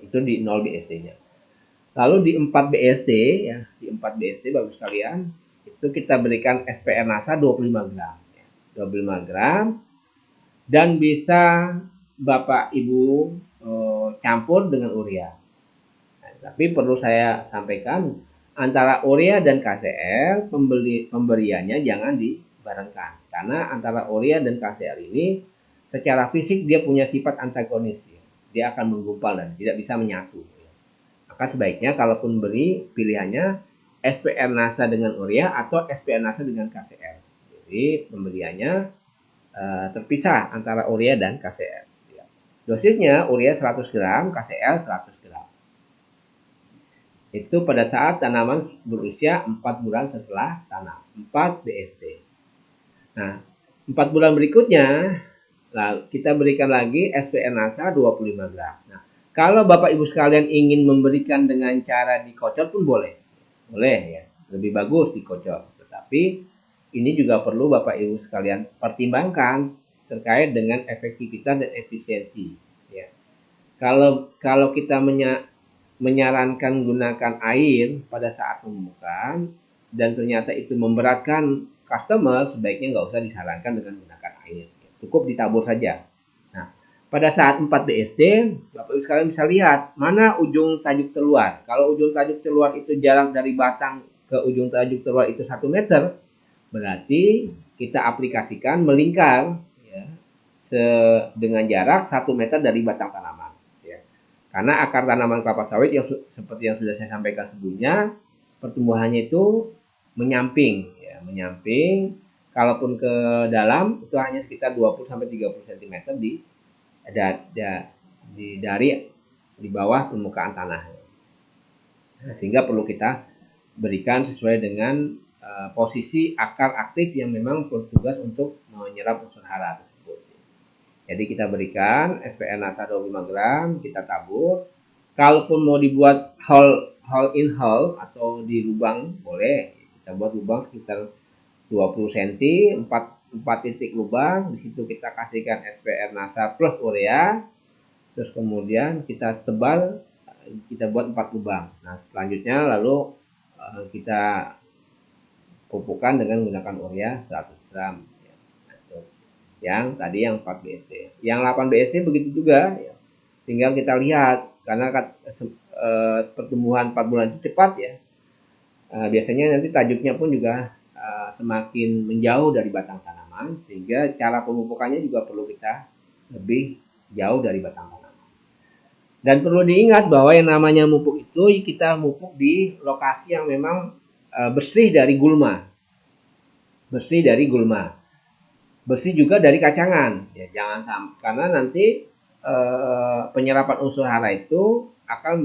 A: Itu di 0 BST-nya. Lalu di 4 BST, ya, di 4 BST bagus sekalian, itu kita berikan SPR NASA 25 gram. 25 gram dan bisa Bapak Ibu campur dengan urea. Nah, tapi perlu saya sampaikan, antara urea dan KCl pemberiannya jangan dibarengkan. Karena antara urea dan KCl ini secara fisik dia punya sifat antagonis. Dia akan menggumpal dan tidak bisa menyatu. Maka sebaiknya kalaupun beri, pilihannya SPR NASA dengan urea atau SPR NASA dengan KCl. Jadi pemberiannya terpisah antara urea dan KCl. Dosisnya urea 100 gram, KCl 100 gram. Itu pada saat tanaman berusia 4 bulan setelah tanam. 4 BST. Nah, 4 bulan berikutnya, lalu kita berikan lagi SPR NASA 25 gram. Nah, kalau Bapak Ibu sekalian ingin memberikan dengan cara dikocor pun boleh. Boleh ya, lebih bagus dikocor. Tetapi ini juga perlu Bapak Ibu sekalian pertimbangkan terkait dengan efektivitas dan efisiensi. Ya. Kalau kita menyarankan gunakan air pada saat pemupukan dan ternyata itu memberatkan customer, sebaiknya nggak usah disarankan dengan menggunakan air. Cukup ditabur saja. Nah, pada saat 4 BST, Bapak Ibu sekalian bisa lihat mana ujung tajuk terluar. Kalau ujung tajuk terluar itu jarak dari batang ke ujung tajuk terluar itu 1 meter, berarti kita aplikasikan melingkar ya, dengan jarak 1 meter dari batang tanaman. Ya. Karena akar tanaman kelapa sawit yang seperti yang sudah saya sampaikan sebelumnya, pertumbuhannya itu menyamping. Ya, menyamping. Kalaupun ke dalam itu hanya sekitar 20-30 cm di bawah permukaan tanah. Nah, sehingga perlu kita berikan sesuai dengan posisi akar aktif yang memang bertugas untuk menyerap unsur hara tersebut. Jadi kita berikan SPR NASA 25 gram, kita tabur. Kalaupun mau dibuat hole in hole atau di lubang boleh. Kita buat lubang sekitar 20 cm, 4 titik lubang, di situ kita kasihkan SPR NASA plus urea, terus kemudian kita tebal, kita buat 4 lubang. Nah, selanjutnya lalu kita pupukkan dengan menggunakan urea 100 gram. Yang tadi yang 4 BST. Yang 8 BST begitu juga, ya. Tinggal kita lihat, karena pertumbuhan 4 bulan itu cepat ya. Biasanya nanti tajuknya pun juga semakin menjauh dari batang tanaman, sehingga cara pemupukannya juga perlu kita lebih jauh dari batang tanaman. Dan perlu diingat bahwa yang namanya mupuk itu kita mupuk di lokasi yang memang bersih dari gulma. Bersih dari gulma. Bersih juga dari kacangan. Ya, jangan sampai, karena nanti penyerapan unsur hara itu akan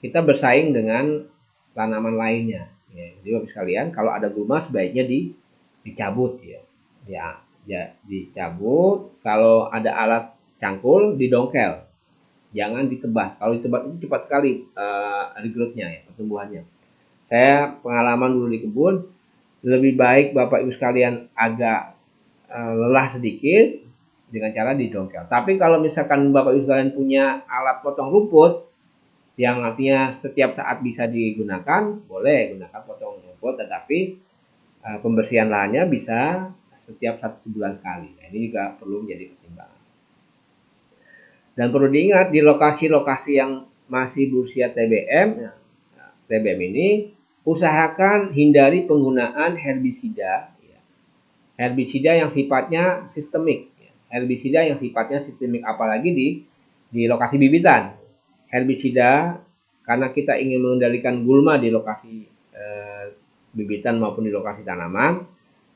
A: kita bersaing dengan tanaman lainnya. Ya, jadi Bapak sekalian, kalau ada gulma sebaiknya dicabut ya. Ya, dicabut. Kalau ada alat cangkul didongkel. Jangan ditebas. Kalau ditebas itu cepat sekali regrowth-nya ya, pertumbuhannya. Saya pengalaman dulu di kebun, lebih baik Bapak Ibu sekalian agak lelah sedikit, dengan cara didongkel. Tapi kalau misalkan Bapak Ibu sekalian punya alat potong rumput yang artinya setiap saat bisa digunakan, boleh gunakan potong rumput, tetapi pembersihan lahannya bisa setiap 1 bulan sekali. Nah, ini juga perlu menjadi pertimbangan. Dan perlu diingat di lokasi-lokasi yang masih berusia TBM, TBM ini usahakan hindari penggunaan herbisida, herbisida yang sifatnya sistemik, herbisida yang sifatnya sistemik apalagi di lokasi bibitan. Herbisida karena kita ingin mengendalikan gulma di lokasi bibitan maupun di lokasi tanaman.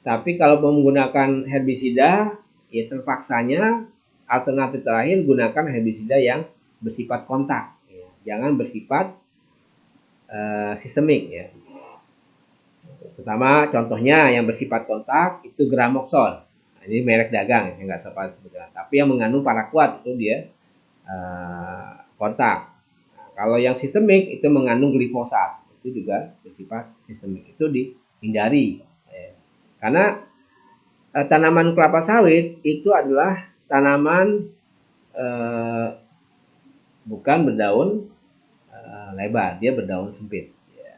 A: Tapi kalau menggunakan herbisida, ya terpaksanya alternatif terakhir gunakan herbisida yang bersifat kontak, ya. Jangan bersifat sistemik, ya. Pertama contohnya yang bersifat kontak itu Gramoxone. Nah, ini merek dagang, ya, nggak sempat sebutkan. Tapi yang mengandung paraquat itu dia kontak. Nah, kalau yang sistemik itu mengandung glifosat, itu juga bersifat sistemik, itu dihindari. Karena tanaman kelapa sawit itu adalah tanaman bukan berdaun lebar, dia berdaun sempit. Ya.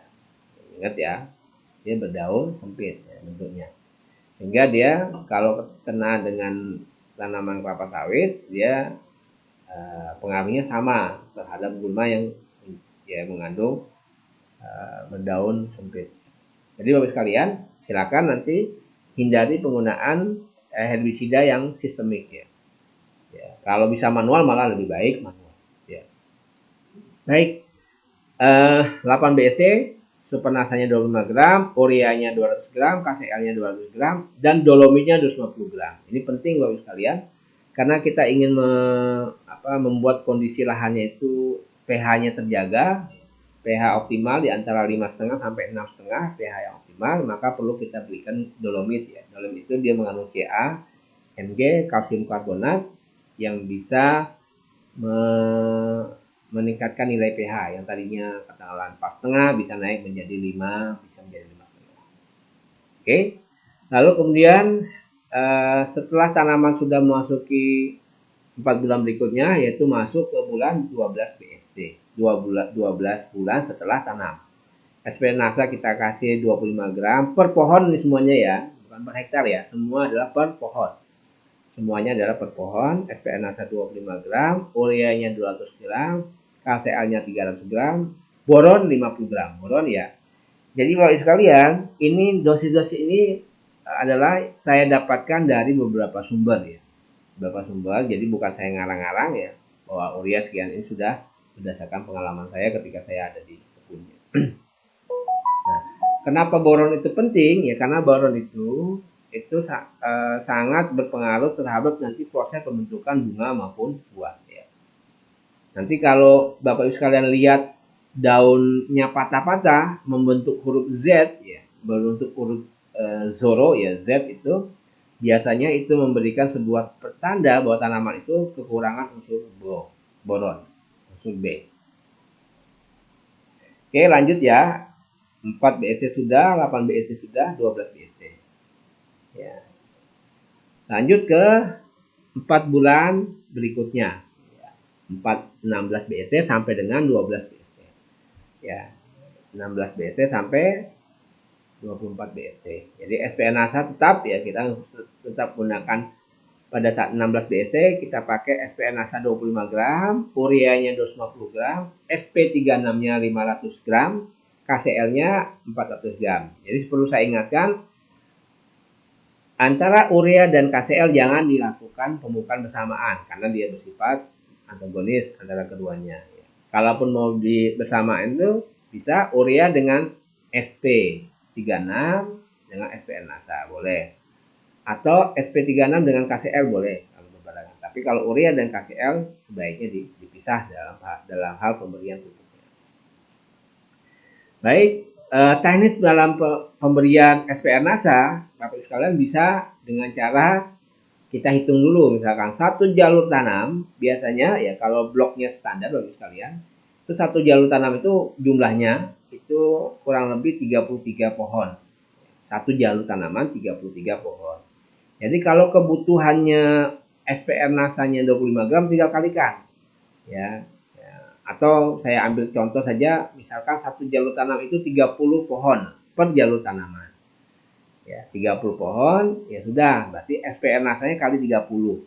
A: Ingat ya, dia berdaun sempit ya, bentuknya. Sehingga dia kalau kena dengan tanaman kelapa sawit, dia pengaruhnya sama terhadap gulma yang ya mengandung berdaun sempit. Jadi Bapak sekalian, silakan nanti hindari penggunaan herbisida yang sistemik, ya. Ya, kalau bisa manual malah lebih baik manual. Ya. Baik, 8 BST, supernasanya 25 gram, ureanya 200 gram, KCl-nya 200 gram, dan dolomitnya 250 gram. Ini penting Bapak sekalian, karena kita ingin membuat kondisi lahannya itu pH-nya terjaga, pH optimal di antara 5,5 sampai 6,5 pH yang optimal, maka perlu kita berikan dolomit, ya. Dolomit itu dia mengandung Ca, Mg, kalsium karbonat yang bisa meningkatkan nilai pH yang tadinya katakanlah 4,5 bisa naik menjadi 5, bisa menjadi 5,5. Oke. Lalu kemudian setelah tanaman sudah memasuki 4 bulan berikutnya, yaitu masuk ke bulan 12 BST, 12 bulan setelah tanam. SPN NASA kita kasih 25 gram per pohon, ini semuanya ya, bukan per hektar ya, semua adalah per pohon. Semuanya adalah per pohon. SPN NASA 25 gram, ureanya 200 gram, KCl-nya 300 gram, boron 50 gram. Boron ya. Jadi Bapak sekalian, ini dosis-dosis ini adalah saya dapatkan dari beberapa sumber, ya. Beberapa sumber, jadi bukan saya ngarang-ngarang ya, bahwa urea sekian ini sudah berdasarkan pengalaman saya ketika saya ada di kebunnya. Nah, kenapa boron itu penting? Ya karena boron itu sangat berpengaruh terhadap nanti proses pembentukan bunga maupun buah, ya. Nanti kalau Bapak Ibu sekalian lihat daunnya patah-patah membentuk huruf Z, ya, berbentuk huruf Zoro, ya, Z itu biasanya itu memberikan sebuah pertanda bahwa tanaman itu kekurangan unsur boron, unsur B. Oke, lanjut ya. 4 BSC sudah, 8 BSC sudah, 12 BSC. Ya. Lanjut ke 4 bulan berikutnya. 16 BSC sampai dengan 12 BSC. Ya. 16 BSC sampai 24 BSC. Jadi SPN NASA tetap ya kita tetap gunakan pada saat 16 BSC kita pakai SPN NASA 25 gram, ureanya 250 gram, SP36-nya 500 gram, KCl-nya 400 gram. Jadi perlu saya ingatkan antara urea dan KCl jangan dilakukan pemupukan bersamaan karena dia bersifat antagonis antara keduanya. Kalaupun mau bersamaan itu bisa urea dengan SP36 dengan SPN NASA boleh, atau SP36 dengan KCl boleh kalau berbarengan. Tapi kalau urea dan KCl sebaiknya dipisah dalam hal pemberian pupuknya. Baik, teknis dalam pemberian SPN NASA, Bapak sekalian bisa dengan cara kita hitung dulu, misalkan satu jalur tanam biasanya ya kalau bloknya standar Bapak sekalian, itu satu jalur tanam itu jumlahnya itu kurang lebih 33 pohon. Satu jalur tanaman 33 pohon. Jadi kalau kebutuhannya SPR NASA-nya 25 gram, tinggal kalikan. Ya. Atau saya ambil contoh saja, misalkan satu jalur tanam itu 30 pohon per jalur tanaman. Ya, 30 pohon, ya sudah, berarti SPR NASA-nya kali 30.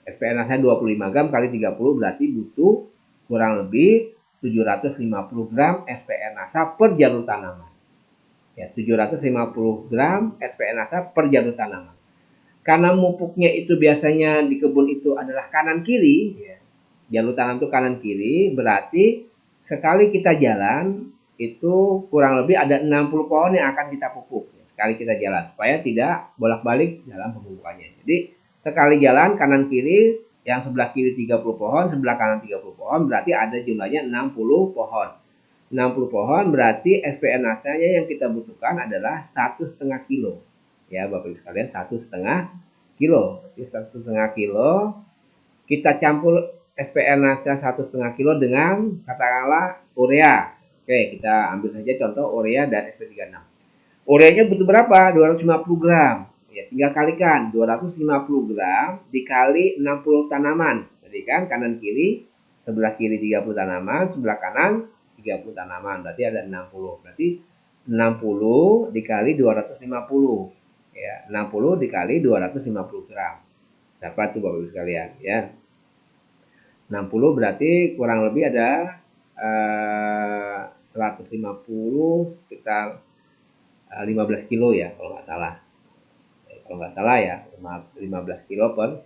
A: SPR NASA 25 gram kali 30 berarti butuh kurang lebih 750 gram SPR NASA per jalur tanaman. Ya, 750 gram SPR NASA per jalur tanaman. Karena mupuknya itu biasanya di kebun itu adalah kanan kiri, ya, jalur tanam itu kanan kiri, berarti sekali kita jalan itu kurang lebih ada 60 pohon yang akan kita pupuk sekali kita jalan, supaya tidak bolak-balik dalam pemupukannya. Jadi sekali jalan kanan kiri, yang sebelah kiri 30 pohon, sebelah kanan 30 pohon, berarti ada jumlahnya 60 pohon. 60 pohon berarti SPR NASA-nya yang kita butuhkan adalah 1,5 kilo. Ya Bapak Ibu sekalian, 1,5 kilo. Jadi 1,5 kilo kita campur SPR NASA 1,5 kilo dengan katakanlah urea. Oke, kita ambil saja contoh urea dan SP36. Ureanya butuh berapa? 250 gram. Ya, tinggal kalikan 250 gram dikali 60 tanaman. Jadi kan kanan kiri, sebelah kiri 30 tanaman, sebelah kanan 30 tanaman. Berarti ada 60. Berarti 60 dikali 250. Ya, 60 dikali 250 gram. Dapat tuh Bapak Ibu sekalian, ya. 60 berarti kurang lebih ada 150 sekitar 15 kilo ya kalau nggak salah. Kalau nggak salah ya 15 kilo per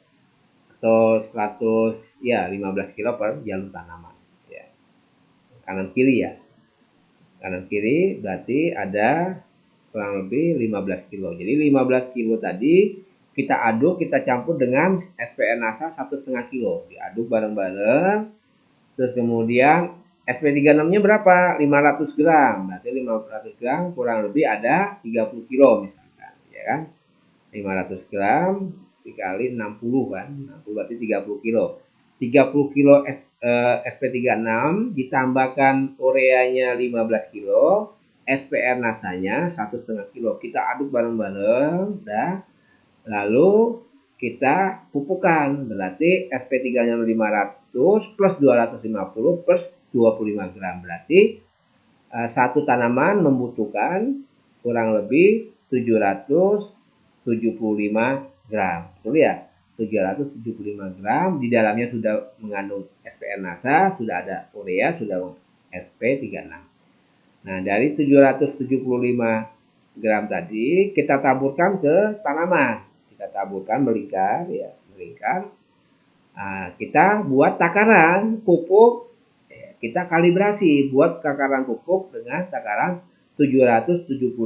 A: atau 100 ya 15 kilo per jalur tanaman. Ya. Kanan kiri ya. Kanan kiri berarti ada kurang lebih 15 kilo. Jadi 15 kilo tadi kita aduk, kita campur dengan SPR NASA 1,5 kilo. Diaduk bareng-bareng. Terus kemudian SP36-nya berapa? 500 gram. Berarti 500 gram kurang lebih ada 30 kilo misalkan. Ya kan? 500 gram dikali 60 kan. 60 berarti 30 kilo. 30 kilo SP36 ditambahkan ureanya 15 kilo. SPR NASA-nya 1,5 kilo. Kita aduk bareng-bareng. Lalu kita pupukkan. Berarti SP3-nya 500 plus 250 plus 25 gram. Berarti satu tanaman membutuhkan kurang lebih 775 gram. Betul ya? 775 gram. Di dalamnya sudah mengandung SPR NASA, sudah ada urea, sudah SP36. Nah, dari 775 gram tadi kita taburkan ke tanaman. Kita taburkan melingkar ya, melingkar. Nah, kita buat takaran pupuk. Kita kalibrasi buat takaran pupuk dengan takaran 775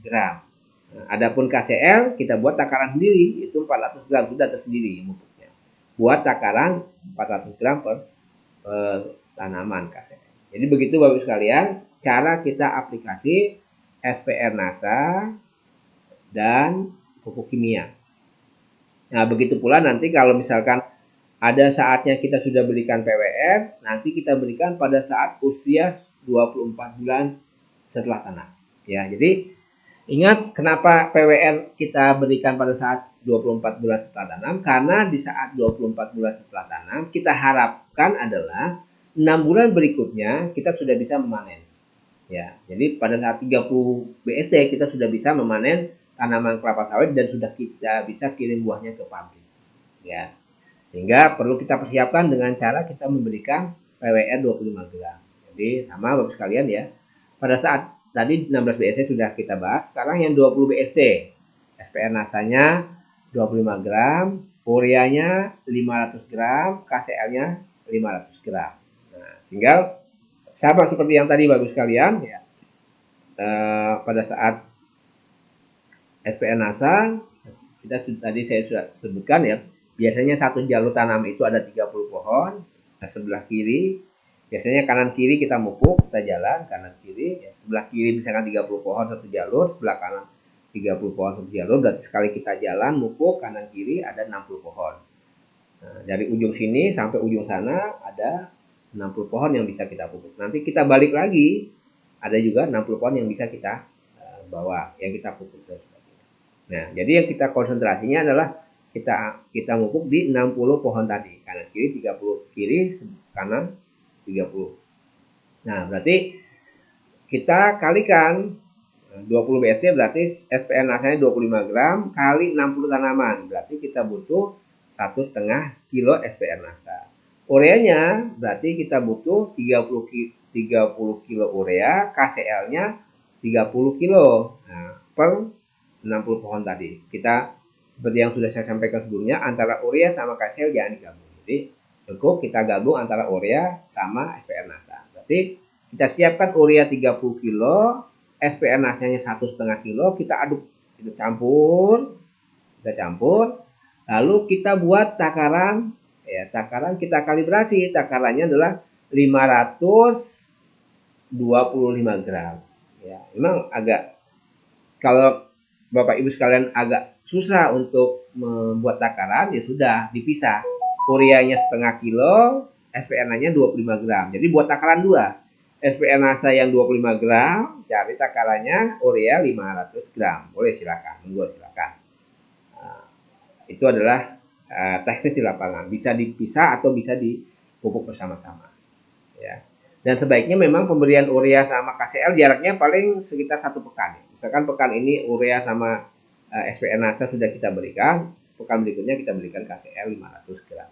A: gram. Nah, adapun KCL kita buat takaran sendiri, itu 400 gram sudah tersendiri pupuknya. Buat takaran 400 gram per tanaman KCL. Jadi begitu Bapak sekalian, cara kita aplikasi SPR NASA dan pupuk kimia. Nah, begitu pula nanti kalau misalkan ada saatnya kita sudah berikan PWR, nanti kita berikan pada saat usia 24 bulan setelah tanam. Ya, jadi ingat kenapa PWR kita berikan pada saat 24 bulan setelah tanam, karena di saat 24 bulan setelah tanam kita harapkan adalah 6 bulan berikutnya kita sudah bisa memanen. Ya, jadi pada saat 30 BSD kita sudah bisa memanen tanaman kelapa sawit dan sudah kita bisa kirim buahnya ke pabrik. Ya. Sehingga perlu kita persiapkan dengan cara kita memberikan PWR 25 gram. Jadi sama Bapak sekalian ya. Pada saat tadi 16 BSD sudah kita bahas, sekarang yang 20 BSD. SPR NASA-nya 25 gram, ureanya 500 gram, KCL-nya 500 gram. Nah, tinggal sama seperti yang tadi Bapak sekalian ya. Pada saat SPR NASA tadi saya sudah sebutkan ya, biasanya satu jalur tanam itu ada 30 pohon. Nah, sebelah kiri biasanya kanan kiri kita mupuk, kita jalan kanan kiri ya. Sebelah kiri misalkan 30 pohon satu jalur, sebelah kanan 30 pohon satu jalur, berarti sekali kita jalan mupuk kanan kiri ada 60 pohon. Nah, dari ujung sini sampai ujung sana ada 60 pohon yang bisa kita pupuk. Nanti kita balik lagi, ada juga 60 pohon yang bisa kita bawa, yang kita pupuk. Nah, jadi yang kita konsentrasinya adalah kita mupuk di 60 pohon tadi. Kanan kiri 30, kiri kanan 30. Nah, berarti kita kalikan 20 BSC berarti SPN nasanya 25 gram kali 60 tanaman. Berarti kita butuh 1,5 kilo SPN nasa. Ureanya berarti kita butuh 30 kilo urea, KCl-nya 30 kilo. Nah, per 60 pohon tadi. Kita seperti yang sudah saya sampaikan sebelumnya, antara urea sama KCl jangan digabung. Jadi cukup kita gabung antara urea sama SPN nasa. Berarti kita siapkan urea 30 kilo, SPN nasanya 1,5 kilo, kita aduk, kita campur, lalu kita buat takaran, ya takaran kita kalibrasi, takarannya adalah 525 gram. Ya, memang agak, kalau Bapak Ibu sekalian agak susah untuk membuat takaran, ya sudah dipisah. Ureanya 0,5 kilo, SPN-nya 25 gram. Jadi buat takaran dua. SPN nasa yang 25 gram, cari takarannya urea 500 gram. Boleh silakan, silakan. Nah, itu adalah teknis di lapangan. Bisa dipisah atau bisa dipupuk bersama-sama. Ya. Dan sebaiknya memang pemberian urea sama KCl jaraknya paling sekitar 1 pekan. Misalkan pekan ini urea sama SPN nasa sudah kita berikan, pekan berikutnya kita berikan KCl 500 gram.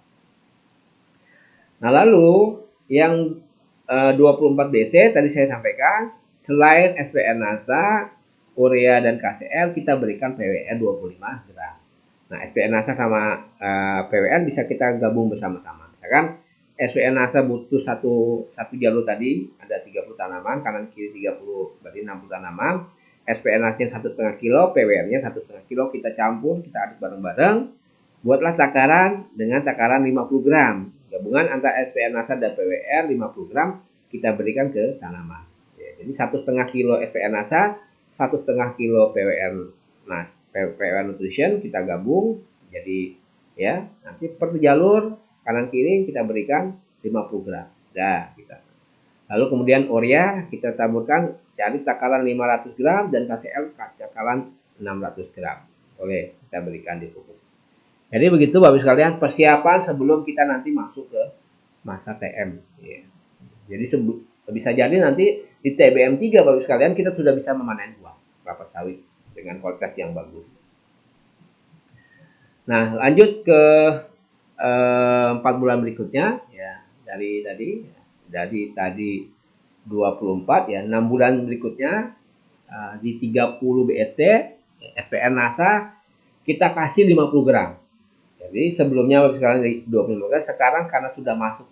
A: Nah, lalu yang 24 BC tadi saya sampaikan, selain SPN nasa, urea dan KCl kita berikan PWN 25 gram. Nah, SPN nasa sama PWN bisa kita gabung bersama-sama. Misalkan SPN nasa butuh satu jalur tadi, ada 30 tanaman, kanan kiri 30, berarti 60 tanaman. SPN nasa 1,5 kilo, PWN-nya 1,5 kilo, kita campur, kita aduk bareng-bareng. Buatlah takaran dengan takaran 50 gram. Gabungan antara SPN nasa dan PWN 50 gram kita berikan ke tanaman. Ya, jadi 1,5 kilo SPN nasa, 1,5 kilo PWN nutrition kita gabung. Jadi ya nanti per jalur kanan kiri kita berikan 50 gram. Dah kita. Lalu kemudian urea kita taburkan, cari takaran 500 gram dan KCl takaran 600 gram. Boleh kita berikan di pupuk. Jadi begitu Bapak sekalian persiapan sebelum kita nanti masuk ke masa TM. Ya. Jadi bisa jadi nanti di TBM 3 Bapak sekalian kita sudah bisa memanen buah kelapa sawit dengan kualitas yang bagus. Nah, lanjut ke 4 bulan berikutnya ya, dari tadi 24 ya, 6 bulan berikutnya di 30 BST SPN nasa kita kasih 50 gram. Jadi sebelumnya sekarang 25 gram, sekarang karena sudah masuk,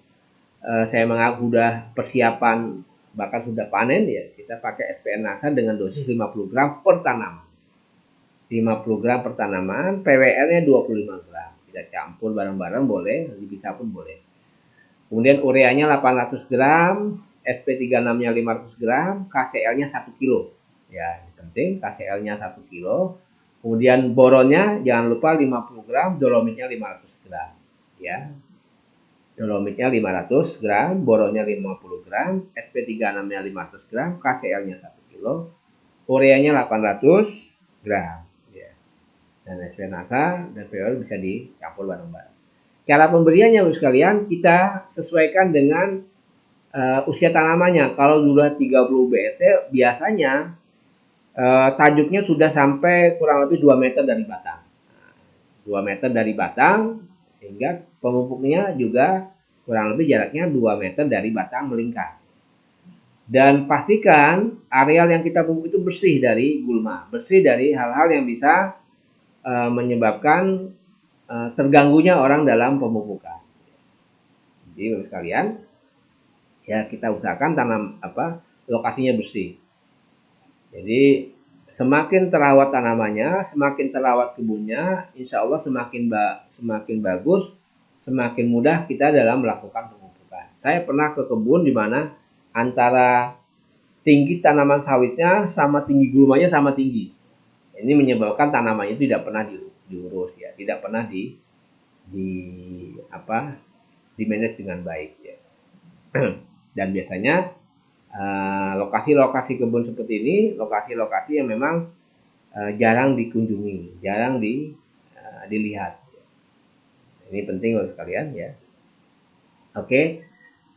A: saya mengaku sudah persiapan bahkan sudah panen ya, kita pakai SPN nasa dengan dosis 50 gram per tanaman. 50 gram per tanaman, PWN-nya 25 gram. Kita campur bareng-bareng boleh, bisa pun boleh. Kemudian ureanya 800 gram, SP36-nya 500 gram, KCl-nya 1 kilo. Ya, penting KCl-nya 1 kilo. Kemudian boronnya jangan lupa 50 gram, dolomitnya 500 gram. Ya. Dolomitnya 500 gram, boronnya 50 gram, SP36-nya 500 gram, KCl-nya 1 kilo, ureanya 800 gram. Ya. Dan SPN nasa dan PWN bisa dicampur bareng-bareng. Cara pemberiannya Bapak sekalian, kita sesuaikan dengan usia tanamannya. Kalau sudah 30 BST, biasanya tajuknya sudah sampai kurang lebih 2 meter dari batang. 2 meter dari batang, sehingga pemupuknya juga kurang lebih jaraknya 2 meter dari batang melingkar. Dan pastikan areal yang kita pupuk itu bersih dari gulma, bersih dari hal-hal yang bisa menyebabkan terganggunya orang dalam pemupukan. Jadi sekalian, ya kita usahakan lokasinya bersih. Jadi semakin terawat tanamannya, semakin terawat kebunnya, insya Allah semakin bagus, semakin mudah kita dalam melakukan pemupukan. Saya pernah ke kebun di mana antara tinggi tanaman sawitnya sama tinggi gulmanya sama tinggi. Ini menyebabkan tanamannya tidak pernah diurus ya, tidak pernah dimanage dengan baik ya. Dan biasanya lokasi-lokasi kebun seperti ini, lokasi-lokasi yang memang jarang dikunjungi, jarang dilihat. Ini penting loh sekalian ya. Oke.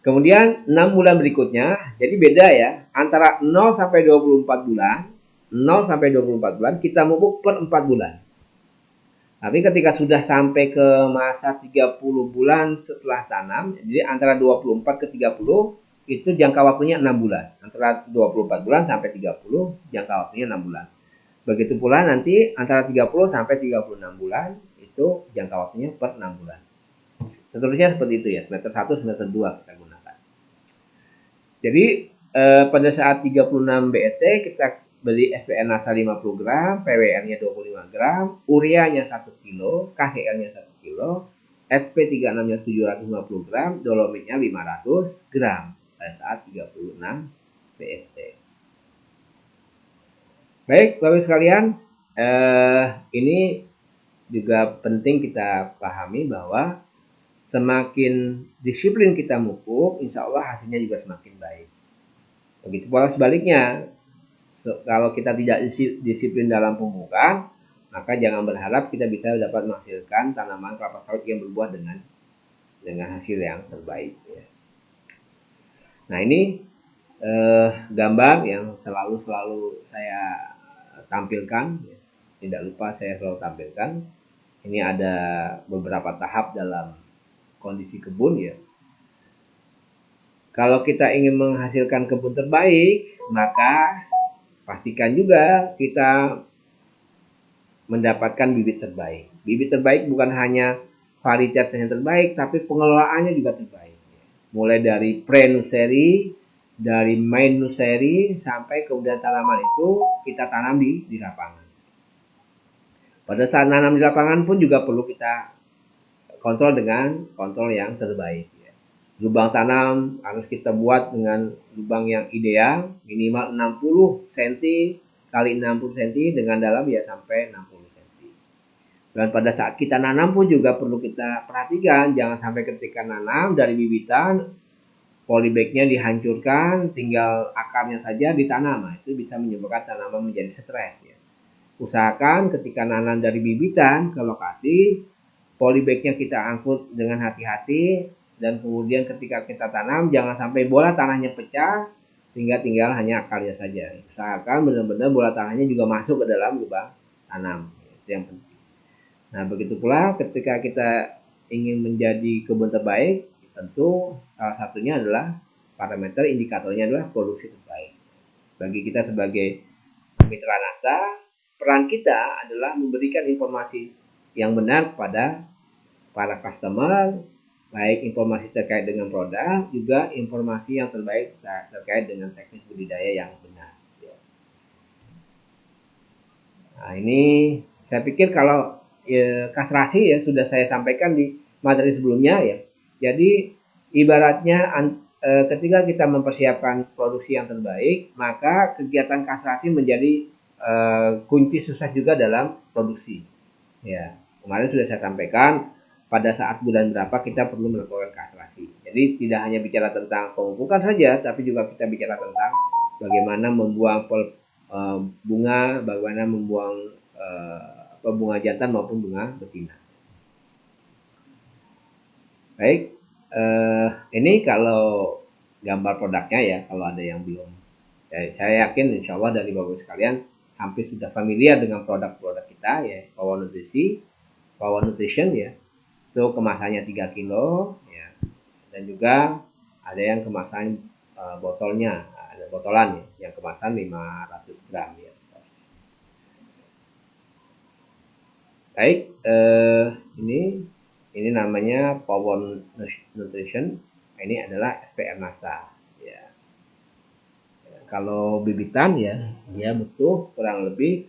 A: Kemudian 6 bulan berikutnya, jadi beda ya, antara 0 sampai 24 bulan, 0 sampai 24 bulan kita pupuk per 4 bulan. Tapi ketika sudah sampai ke masa 30 bulan setelah tanam, jadi antara 24 ke 30 itu jangka waktunya 6 bulan. Antara 24 bulan sampai 30 jangka waktunya 6 bulan. Begitu pula nanti antara 30 sampai 36 bulan itu jangka waktunya per 6 bulan. Seterusnya seperti itu ya, semester 1, semester 2 kita gunakan. Jadi pada saat 36 BET kita beli SPR NASA 50 gram, PWR-nya 25 gram, ureanya 1 kilo, KCl-nya 1 kilo, SP36-nya 750 gram, dolomitnya 500 gram pada saat 36 BET. Baik, Bapak sekalian, ini juga penting kita pahami bahwa semakin disiplin kita pupuk, insya Allah hasilnya juga semakin baik. Begitu pula sebaliknya, kalau kita tidak disiplin dalam pemupukan, maka jangan berharap kita bisa dapat menghasilkan tanaman kelapa sawit yang berbuah dengan hasil yang terbaik. Ya. Nah ini gambar yang selalu saya tampilkan. Ya. Tidak lupa saya selalu tampilkan. Ini ada beberapa tahap dalam kondisi kebun ya. Kalau kita ingin menghasilkan kebun terbaik, maka pastikan juga kita mendapatkan bibit terbaik. Bibit terbaik bukan hanya varietas yang terbaik, tapi pengelolaannya juga terbaik. Mulai dari pre-nursery, dari main nursery, sampai kemudian tanaman itu kita tanam di lapangan. Pada saat tanam di lapangan pun juga perlu kita kontrol dengan kontrol yang terbaik. Lubang tanam harus kita buat dengan lubang yang ideal, minimal 60 cm kali 60 cm dengan dalam ya sampai 60 cm. Dan pada saat kita nanam pun juga perlu kita perhatikan, jangan sampai ketika nanam dari bibitan polybagnya dihancurkan, tinggal akarnya saja ditanam. Nah, itu bisa menyebabkan tanaman menjadi stres ya. Usahakan ketika nanam dari bibitan ke lokasi, polybagnya kita angkut dengan hati-hati, dan kemudian ketika kita tanam jangan sampai bola tanahnya pecah sehingga tinggal hanya akarnya saja. Usahakan benar-benar bola tanahnya juga masuk ke dalam lubang tanam. Itu yang penting. Nah, begitu pula ketika kita ingin menjadi kebun terbaik, tentu salah satunya adalah parameter indikatornya adalah produksi terbaik. Bagi kita sebagai mitra NASA, peran kita adalah memberikan informasi yang benar kepada para customer, baik informasi terkait dengan produk, juga informasi yang terbaik terkait dengan teknis budidaya yang benar. Nah, ini saya pikir kalau kastrasi ya sudah saya sampaikan di materi sebelumnya ya. Jadi ibaratnya ketika kita mempersiapkan produksi yang terbaik, maka kegiatan kastrasi menjadi kunci sukses juga dalam produksi. Ya, kemarin sudah saya sampaikan pada saat bulan berapa kita perlu melakukan kastrasi. Jadi tidak hanya bicara tentang pemupukan saja, tapi juga kita bicara tentang bagaimana membuang bunga, bagaimana membuang bunga jantan maupun bunga betina. Baik, ini kalau gambar produknya ya, kalau ada yang belum, saya yakin insya Allah dari Bapak sekalian hampir sudah familiar dengan produk-produk kita ya, Power Nutrition ya. Itu kemasannya 3 kilo ya. Dan juga ada yang kemasan botolnya, ada botolan ya, yang kemasan 500 gram ya. Baik, ini namanya Power Nutrition. Ini adalah SPR NASA ya. Kalau bibitan ya, dia butuh kurang lebih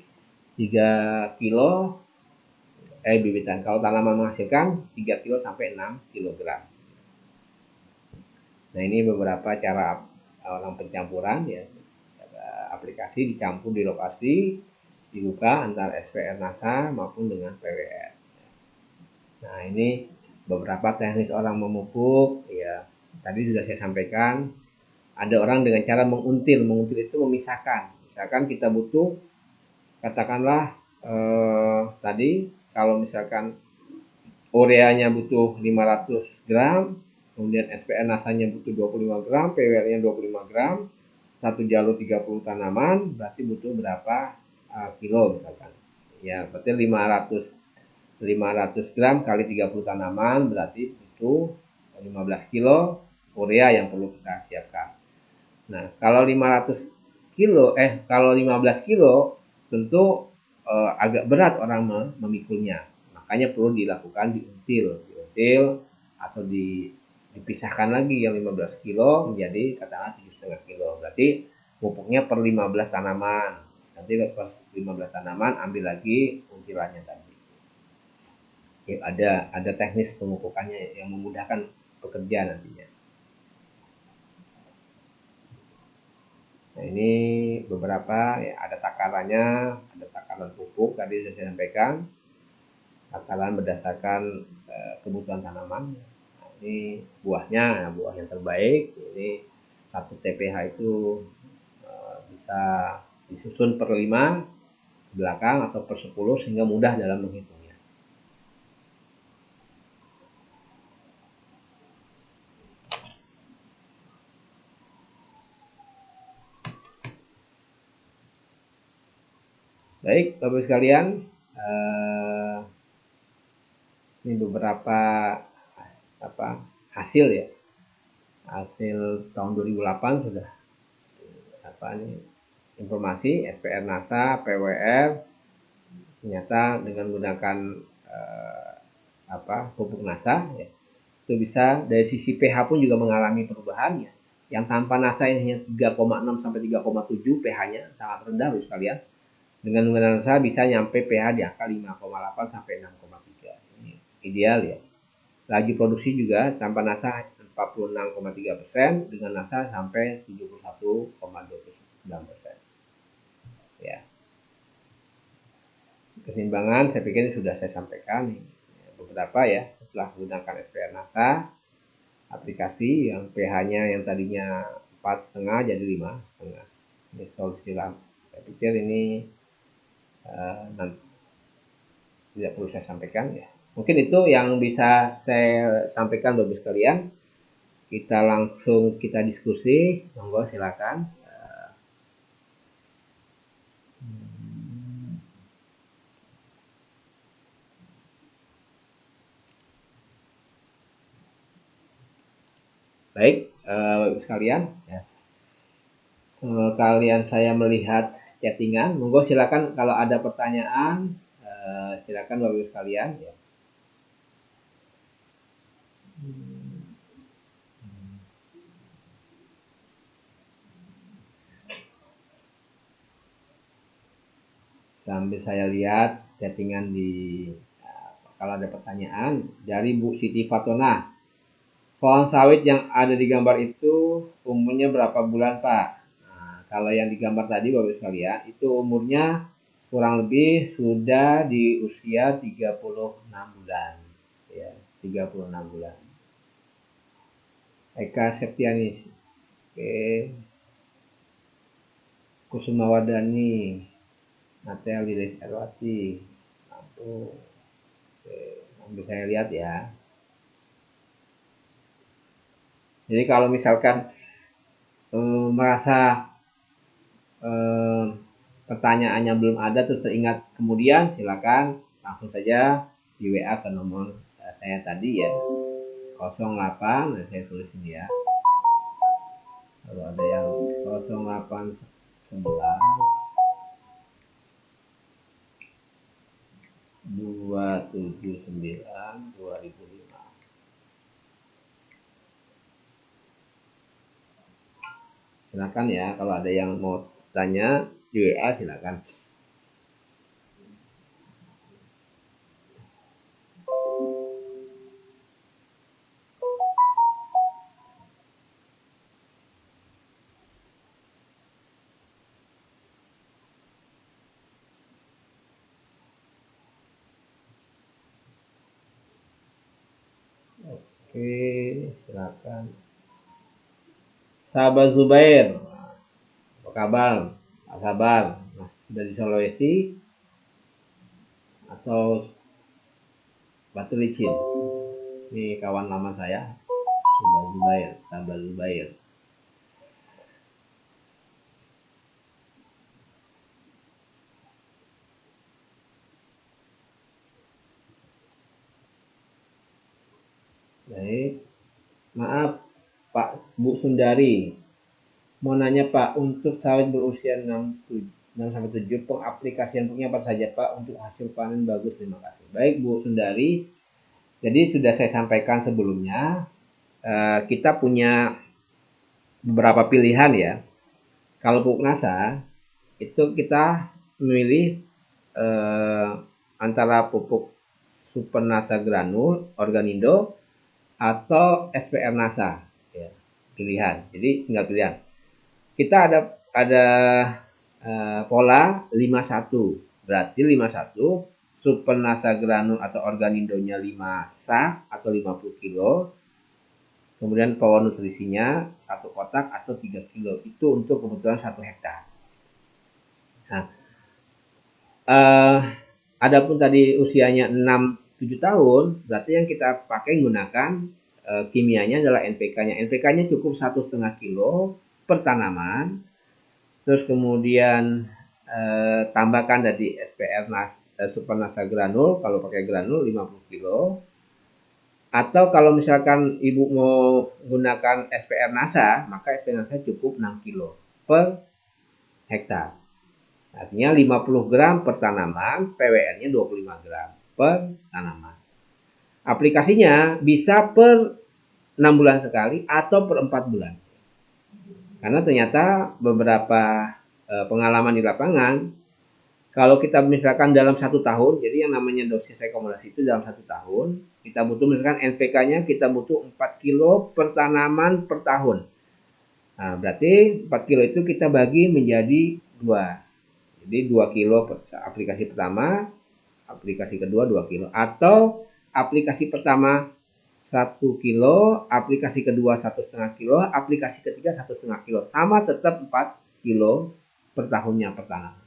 A: 3 kilo bibitan. Kalau tanaman menghasilkan 3 kilo sampai 6 kilogram. Nah, ini beberapa cara orang pencampuran ya. Aplikasi dicampur di lokasi, dibuka antara SPR NASA maupun dengan PWR. Nah, ini beberapa teknis orang memupuk ya. Tadi sudah saya sampaikan, ada orang dengan cara menguntil itu memisahkan. Misalkan kita butuh, katakanlah tadi kalau misalkan ureanya butuh 500 gram, kemudian SPR nasanya butuh 25 gram, PWR-nya 25 gram, satu jalur 30 tanaman, berarti butuh berapa kilo misalkan. Ya, berarti 500 gram kali 30 tanaman berarti butuh 15 kilo urea yang perlu kita siapkan. Nah, kalau 15 kilo tentu agak berat orang memikulnya. Makanya perlu dilakukan diuntil atau dipisahkan lagi yang 15 kilo menjadi katakanlah 7,5 kilo. Berarti pupuknya per 15 tanaman. Nanti lepas 15 tanaman ambil lagi untilannya tadi. Ya, ada teknis pemupukannya yang memudahkan pekerja nantinya. Nah, ini beberapa ya, ada takarannya, ada takaran pupuk tadi sudah saya sampaikan, takaran berdasarkan kebutuhan tanaman. Nah, ini buahnya, buah yang terbaik ini 1 TPH itu bisa disusun per 5 belakang atau per 10 sehingga mudah dalam menghitungnya. Baik, Bapak sekalian, ini beberapa hasil ya, hasil tahun 2008 sudah informasi SPR NASA, PWR ternyata dengan menggunakan pupuk NASA ya, itu bisa dari sisi pH pun juga mengalami perubahan ya. Yang tanpa NASA ini hanya 3,6 sampai 3,7 pH-nya sangat rendah loh sekalian. Dengan menggunakan NASA bisa nyampe pH di angka 5,8 sampai 6,3. Ini ideal ya. Laju produksi juga tanpa NASA 46,3%, dengan NASA sampai 71,29%. Ya. Keseimbangan saya pikir sudah saya sampaikan beberapa ya, setelah menggunakan SPR NASA, aplikasi yang pH-nya yang tadinya 4,5 jadi 5,5. Ini solusi lamp. Saya pikir ini tidak perlu saya sampaikan ya. Mungkin itu yang bisa saya sampaikan Bapak sekalian. Kita langsung diskusi, monggo silakan. Baik, Bapak sekalian ya. Kalian saya melihat chattingan, monggo silakan kalau ada pertanyaan, silakan Bapak sekalian ya. Sambil saya lihat chattingan kalau ada pertanyaan dari Bu Siti Fatona. Pohon sawit yang ada di gambar itu umurnya berapa bulan, Pak? Nah, kalau yang di gambar tadi Bapak sekalian itu umurnya kurang lebih sudah di usia 36 bulan. Ya, 36 bulan. Eka Septianis. Oke. Kusuma Wardani. Natea Lilis Erwati. Oke, sambil saya lihat ya. Jadi kalau misalkan merasa pertanyaannya belum ada terus teringat kemudian, silakan langsung saja di WA ke nomor saya tadi ya, 08, nah saya tulis ini ya. Kalau ada yang 0811 279 2005. Silakan ya, kalau ada yang mau tanya di WA silakan. Oke, silakan. Sahabat Zubair, apa kabar? Apa kabar? Sudah di Sulawesi atau batu licin. Ini kawan lama saya, Sabal Zubair. Baik, maaf Pak Bu Sundari, mau nanya Pak, untuk sawit berusia 6 sampai 7, pengaplikasian pupuknya apa saja Pak untuk hasil panen bagus? Terima kasih. Baik Bu Sundari, jadi sudah saya sampaikan sebelumnya, kita punya beberapa pilihan ya. Kalau pupuk NASA itu kita memilih antara pupuk Super NASA Granul, Organindo, atau SPR NASA. Ya, pilihan. Jadi tinggal pilihan. Kita ada pola 51. Berarti 51 Super NASA Granul atau Organindonya 5 sak atau 50 kilo. Kemudian power nutrisinya 1 kotak atau 3 kilo. Itu untuk kebutuhan 1 hektar. Nah, adapun tadi usianya 6-7 tahun, berarti yang kita pakai menggunakan kimianya adalah NPK-nya. NPK-nya cukup 1,5 kilo per tanaman. Terus kemudian tambahkan dari SPR Super NASA Granul, kalau pakai granul 50 kilo. Atau kalau misalkan ibu mau gunakan SPR NASA, maka SPR NASA cukup 6 kilo per hektar. Artinya 50 gram per tanaman, PWN-nya 25 gram per tanaman. Aplikasinya bisa per 6 bulan sekali atau per 4 bulan. Karena ternyata beberapa pengalaman di lapangan, kalau kita misalkan dalam 1 tahun, jadi yang namanya dosis rekomendasi itu dalam 1 tahun, kita butuh misalkan NPK-nya kita butuh 4 kilo per tanaman per tahun. Nah, berarti 4 kilo itu kita bagi menjadi 2. Jadi 2 kilo aplikasi pertama, aplikasi kedua 2 kilo. Atau aplikasi pertama 1 kilo, aplikasi kedua 1,5 kilo, aplikasi ketiga 1,5 kilo. Sama tetap 4 kilo per tahunnya per tanaman.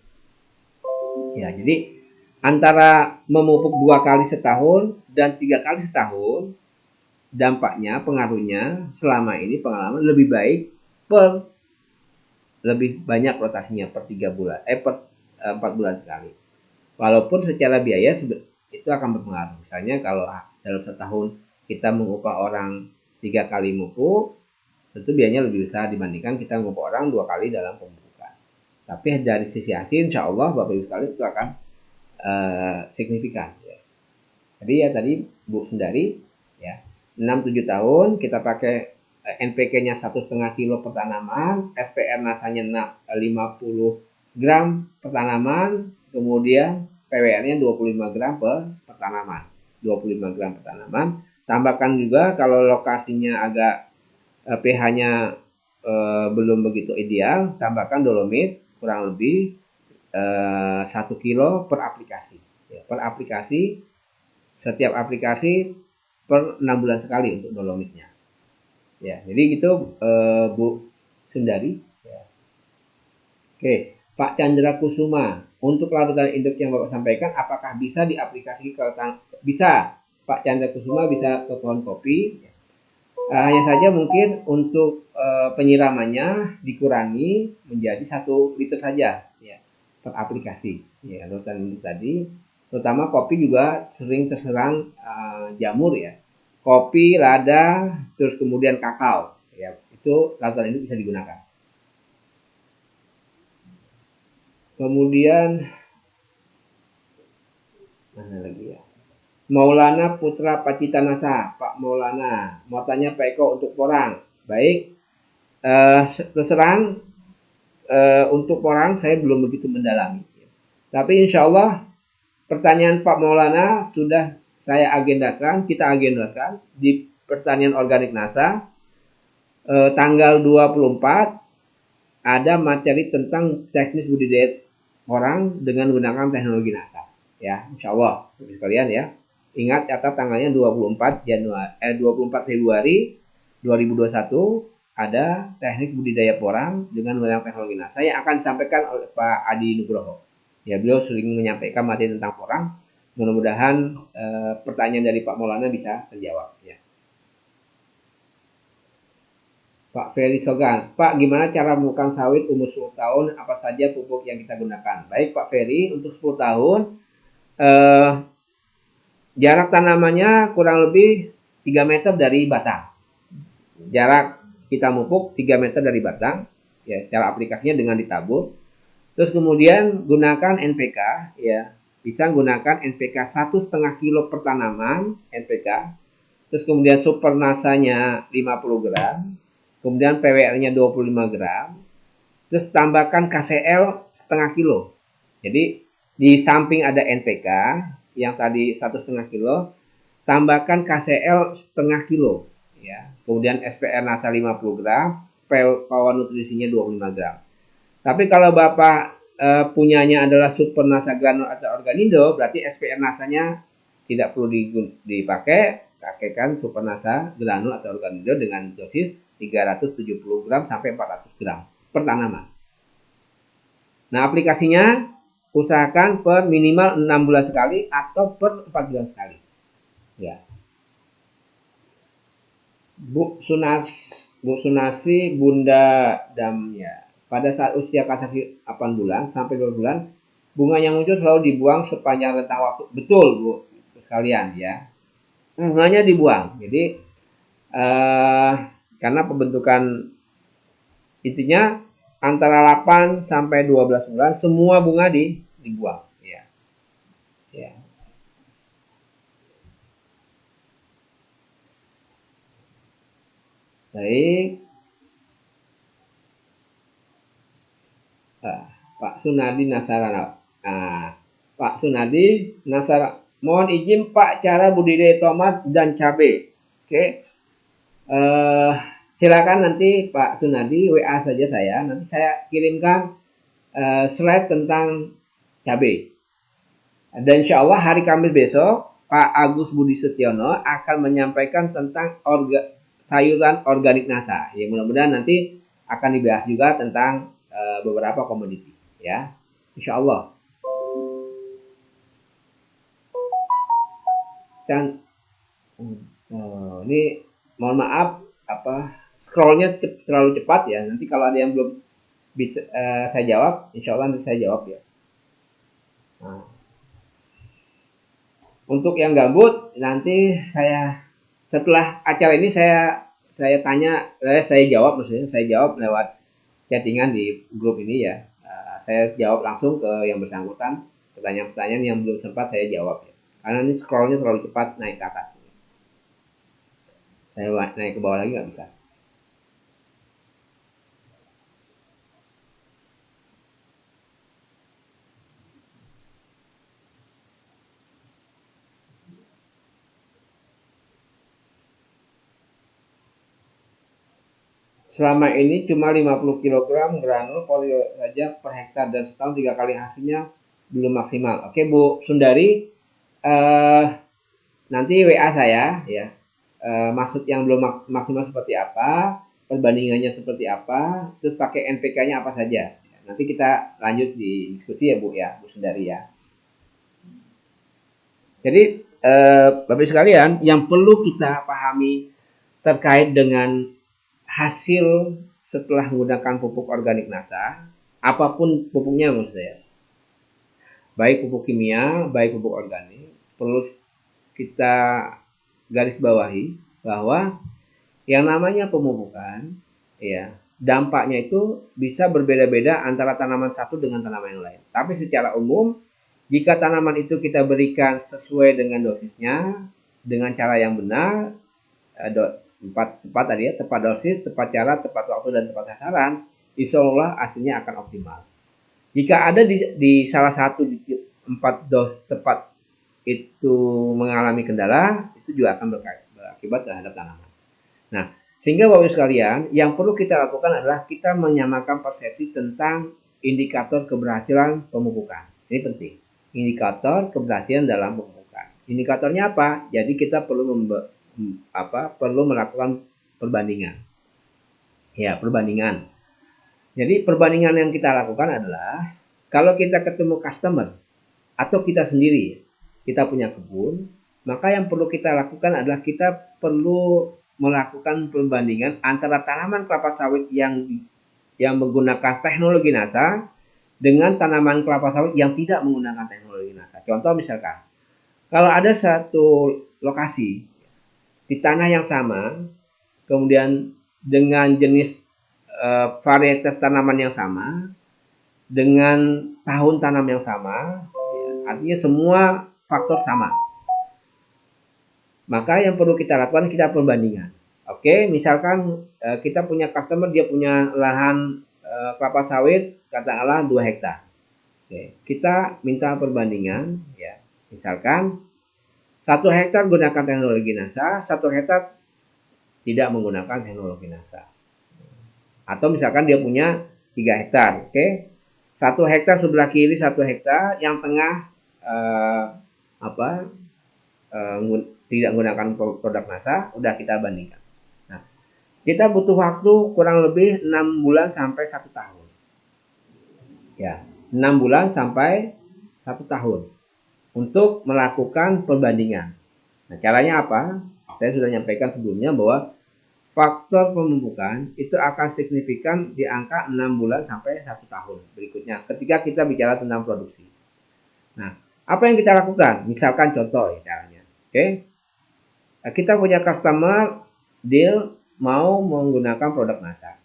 A: Ya, jadi antara memupuk 2 kali setahun dan 3 kali setahun, dampaknya, pengaruhnya selama ini pengalaman lebih baik lebih banyak rotasinya per 3 bulan, per 4 bulan sekali. Walaupun secara biaya itu akan berpengaruh. Misalnya kalau dalam setahun kita mengupah orang 3 kali mupuk, tentu biayanya lebih besar dibandingkan kita mengupah orang 2 kali dalam pemupukan. Tapi dari sisi hasil, insya Allah Bapak Ibu sekalian itu akan signifikan. Ya. Jadi ya tadi Bu Sundari, ya 6-7 tahun kita pakai NPK-nya 1,5 kilo per tanaman, SPR NASA-nya 50 gram per tanaman, kemudian PWN-nya 25 gram per tanaman. 25 gram per tanaman. Tambahkan juga kalau lokasinya agak pH-nya belum begitu ideal, tambahkan dolomit kurang lebih 1 kilo per aplikasi. Ya, per aplikasi, setiap aplikasi per 6 bulan sekali untuk dolomitnya. Ya, jadi gitu Bu Sundari. Ya. Oke, Pak Chandra Kusuma, untuk larutan induk yang Bapak sampaikan, apakah bisa diaplikasikan ke bisa, Pak Chandra Kusuma bisa ke pohon kopi. Hanya saja mungkin untuk penyiramannya dikurangi menjadi 1 liter saja, ya, per aplikasi. Ya, larutan induk tadi, terutama kopi juga sering terserang jamur ya. Kopi, lada, terus kemudian kakao. Ya, itu larutan induk bisa digunakan. Kemudian mana lagi ya? Maulana Putra Pacitanasa, Pak Maulana, mau tanya Pak Eko untuk porang. Baik, terserang untuk porang saya belum begitu mendalami. Tapi insya Allah pertanyaan Pak Maulana sudah saya agendakan, kita agendakan di pertanian organik NASA tanggal 24 ada materi tentang teknis budidaya porang dengan menggunakan teknologi NASA. Ya, insya Allah, sekalian ya. Ingat catat tanggalnya 24 Februari 2021 ada teknik budidaya porang dengan menggunakan teknologi NASA yang akan disampaikan oleh Pak Adi Nugroho. Ya, beliau sering menyampaikan materi tentang porang. Mudah-mudahan pertanyaan dari Pak Maulana bisa terjawab ya. Pak Ferry Sogan, Pak, gimana cara memupukkan sawit umur 10 tahun? Apa saja pupuk yang kita gunakan? Baik Pak Ferry, untuk 10 tahun eh, jarak tanamannya kurang lebih 3 meter dari batang. Jarak kita mupuk 3 meter dari batang. Ya, cara aplikasinya dengan ditabur. Terus kemudian gunakan NPK, ya, bisa gunakan NPK 1,5 kilo per tanaman NPK. Terus kemudian super nasanya 50 gram, kemudian PWR-nya 25 gram, terus tambahkan KCL setengah kilo. Jadi di samping ada NPK yang tadi 1,5 kilo, tambahkan KCL setengah kilo, ya. Kemudian SPR nasa 50 gram, power nutrisinya 25 gram. Tapi kalau Bapak punyanya adalah super nasa granul atau organindo, berarti SPR nasanya tidak perlu dipakai, pakaikan super nasa granul atau organindo dengan dosis 370 gram sampai 400 gram per tanaman. Nah, aplikasinya usahakan per minimal 6 bulan sekali atau per 4 bulan sekali. Ya. Bu Sunasi Bunda Damya. Pada saat usia kasasi 8 bulan sampai 2 bulan, bunga yang muncul selalu dibuang sepanjang rentang waktu. Betul, Bu, sekalian ya. Bunganya dibuang. Jadi karena pembentukan intinya antara 8 sampai 12 bulan semua bunga dibuang, ya. Ya. Baik. Pak Sunadi Nasarana. Pak Sunadi Nasara, mohon izin Pak cara budidaya tomat dan cabai. Oke. Silakan nanti Pak Sunadi WA saja saya. Nanti saya kirimkan slide tentang cabai. Dan insya Allah hari Kamis besok Pak Agus Budi Setiono akan menyampaikan tentang sayuran organik NASA. Ya, mudah-mudahan nanti akan dibahas juga tentang beberapa komoditi. Ya, insya Allah. Dan ini mohon maaf scrollnya terlalu cepat ya. Nanti kalau ada yang belum bisa saya jawab, insya Allah nanti saya jawab ya. Nah, untuk yang gabut nanti saya setelah acara ini saya tanya, saya jawab, maksudnya saya jawab lewat chattingan di grup ini ya. Saya jawab langsung ke yang bersangkutan pertanyaan-pertanyaan yang belum sempat saya jawab ya. Karena ini scrollnya terlalu cepat naik ke atas. Saya naik ke bawah lagi nggak bisa. Selama ini cuma 50 kg granul polio saja per hektar dan setahun 3 kali hasilnya belum maksimal. Oke Bu Sundari, nanti WA saya ya. Maksud yang belum maksimal seperti apa, perbandingannya seperti apa, terus pakai NPK-nya apa saja. Nanti kita lanjut di diskusi ya Bu Sundari ya. Jadi Bapak sekalian, yang perlu kita pahami terkait dengan hasil setelah menggunakan pupuk organik NASA, apapun pupuknya maksud saya, baik pupuk kimia, baik pupuk organik, perlu kita garis bawahi bahwa yang namanya pemupukan, ya, dampaknya itu bisa berbeda-beda antara tanaman satu dengan tanaman yang lain. Tapi secara umum, jika tanaman itu kita berikan sesuai dengan dosisnya, dengan cara yang benar, tepat tadi ya, tepat dosis, tepat cara, tepat waktu, dan tepat sasaran, insya Allah hasilnya akan optimal. Jika ada di salah satu di 4 dos tepat itu mengalami kendala, itu juga akan berakibat terhadap tanaman. Nah, sehingga Bapak sekalian, yang perlu kita lakukan adalah kita menyamakan persepsi tentang indikator keberhasilan pemupukan. Ini penting. Indikator keberhasilan dalam pemupukan. Indikatornya apa? Jadi kita perlu perlu melakukan perbandingan. Ya, perbandingan. Jadi perbandingan yang kita lakukan adalah kalau kita ketemu customer atau kita sendiri, kita punya kebun, maka yang perlu kita lakukan adalah kita perlu melakukan perbandingan antara tanaman kelapa sawit yang menggunakan teknologi NASA dengan tanaman kelapa sawit yang tidak menggunakan teknologi NASA. Contoh misalkan, kalau ada satu lokasi di tanah yang sama, kemudian dengan jenis varietas tanaman yang sama, dengan tahun tanam yang sama, artinya semua faktor sama. Maka yang perlu kita lakukan, kita perbandingan. Oke, misalkan kita punya customer, dia punya lahan kelapa sawit katakanlah 2 hektar. Oke, kita minta perbandingan, ya. Misalkan 1 hektar gunakan teknologi NASA, 1 hektar tidak menggunakan teknologi NASA. Atau misalkan dia punya 3 hektar, oke. 1 hektar sebelah kiri, 1 hektar, yang tengah tidak menggunakan produk NASA, udah kita bandingkan. Nah, kita butuh waktu kurang lebih 6 bulan sampai 1 tahun. Ya, 6 bulan sampai 1 tahun untuk melakukan perbandingan. Nah, caranya apa? Saya sudah nyampaikan sebelumnya bahwa faktor pemupukan itu akan signifikan di angka 6 bulan sampai 1 tahun berikutnya ketika kita bicara tentang produksi. Nah, apa yang kita lakukan? Misalkan contoh ya caranya. Oke. Kita punya customer deal mau menggunakan produk NASA.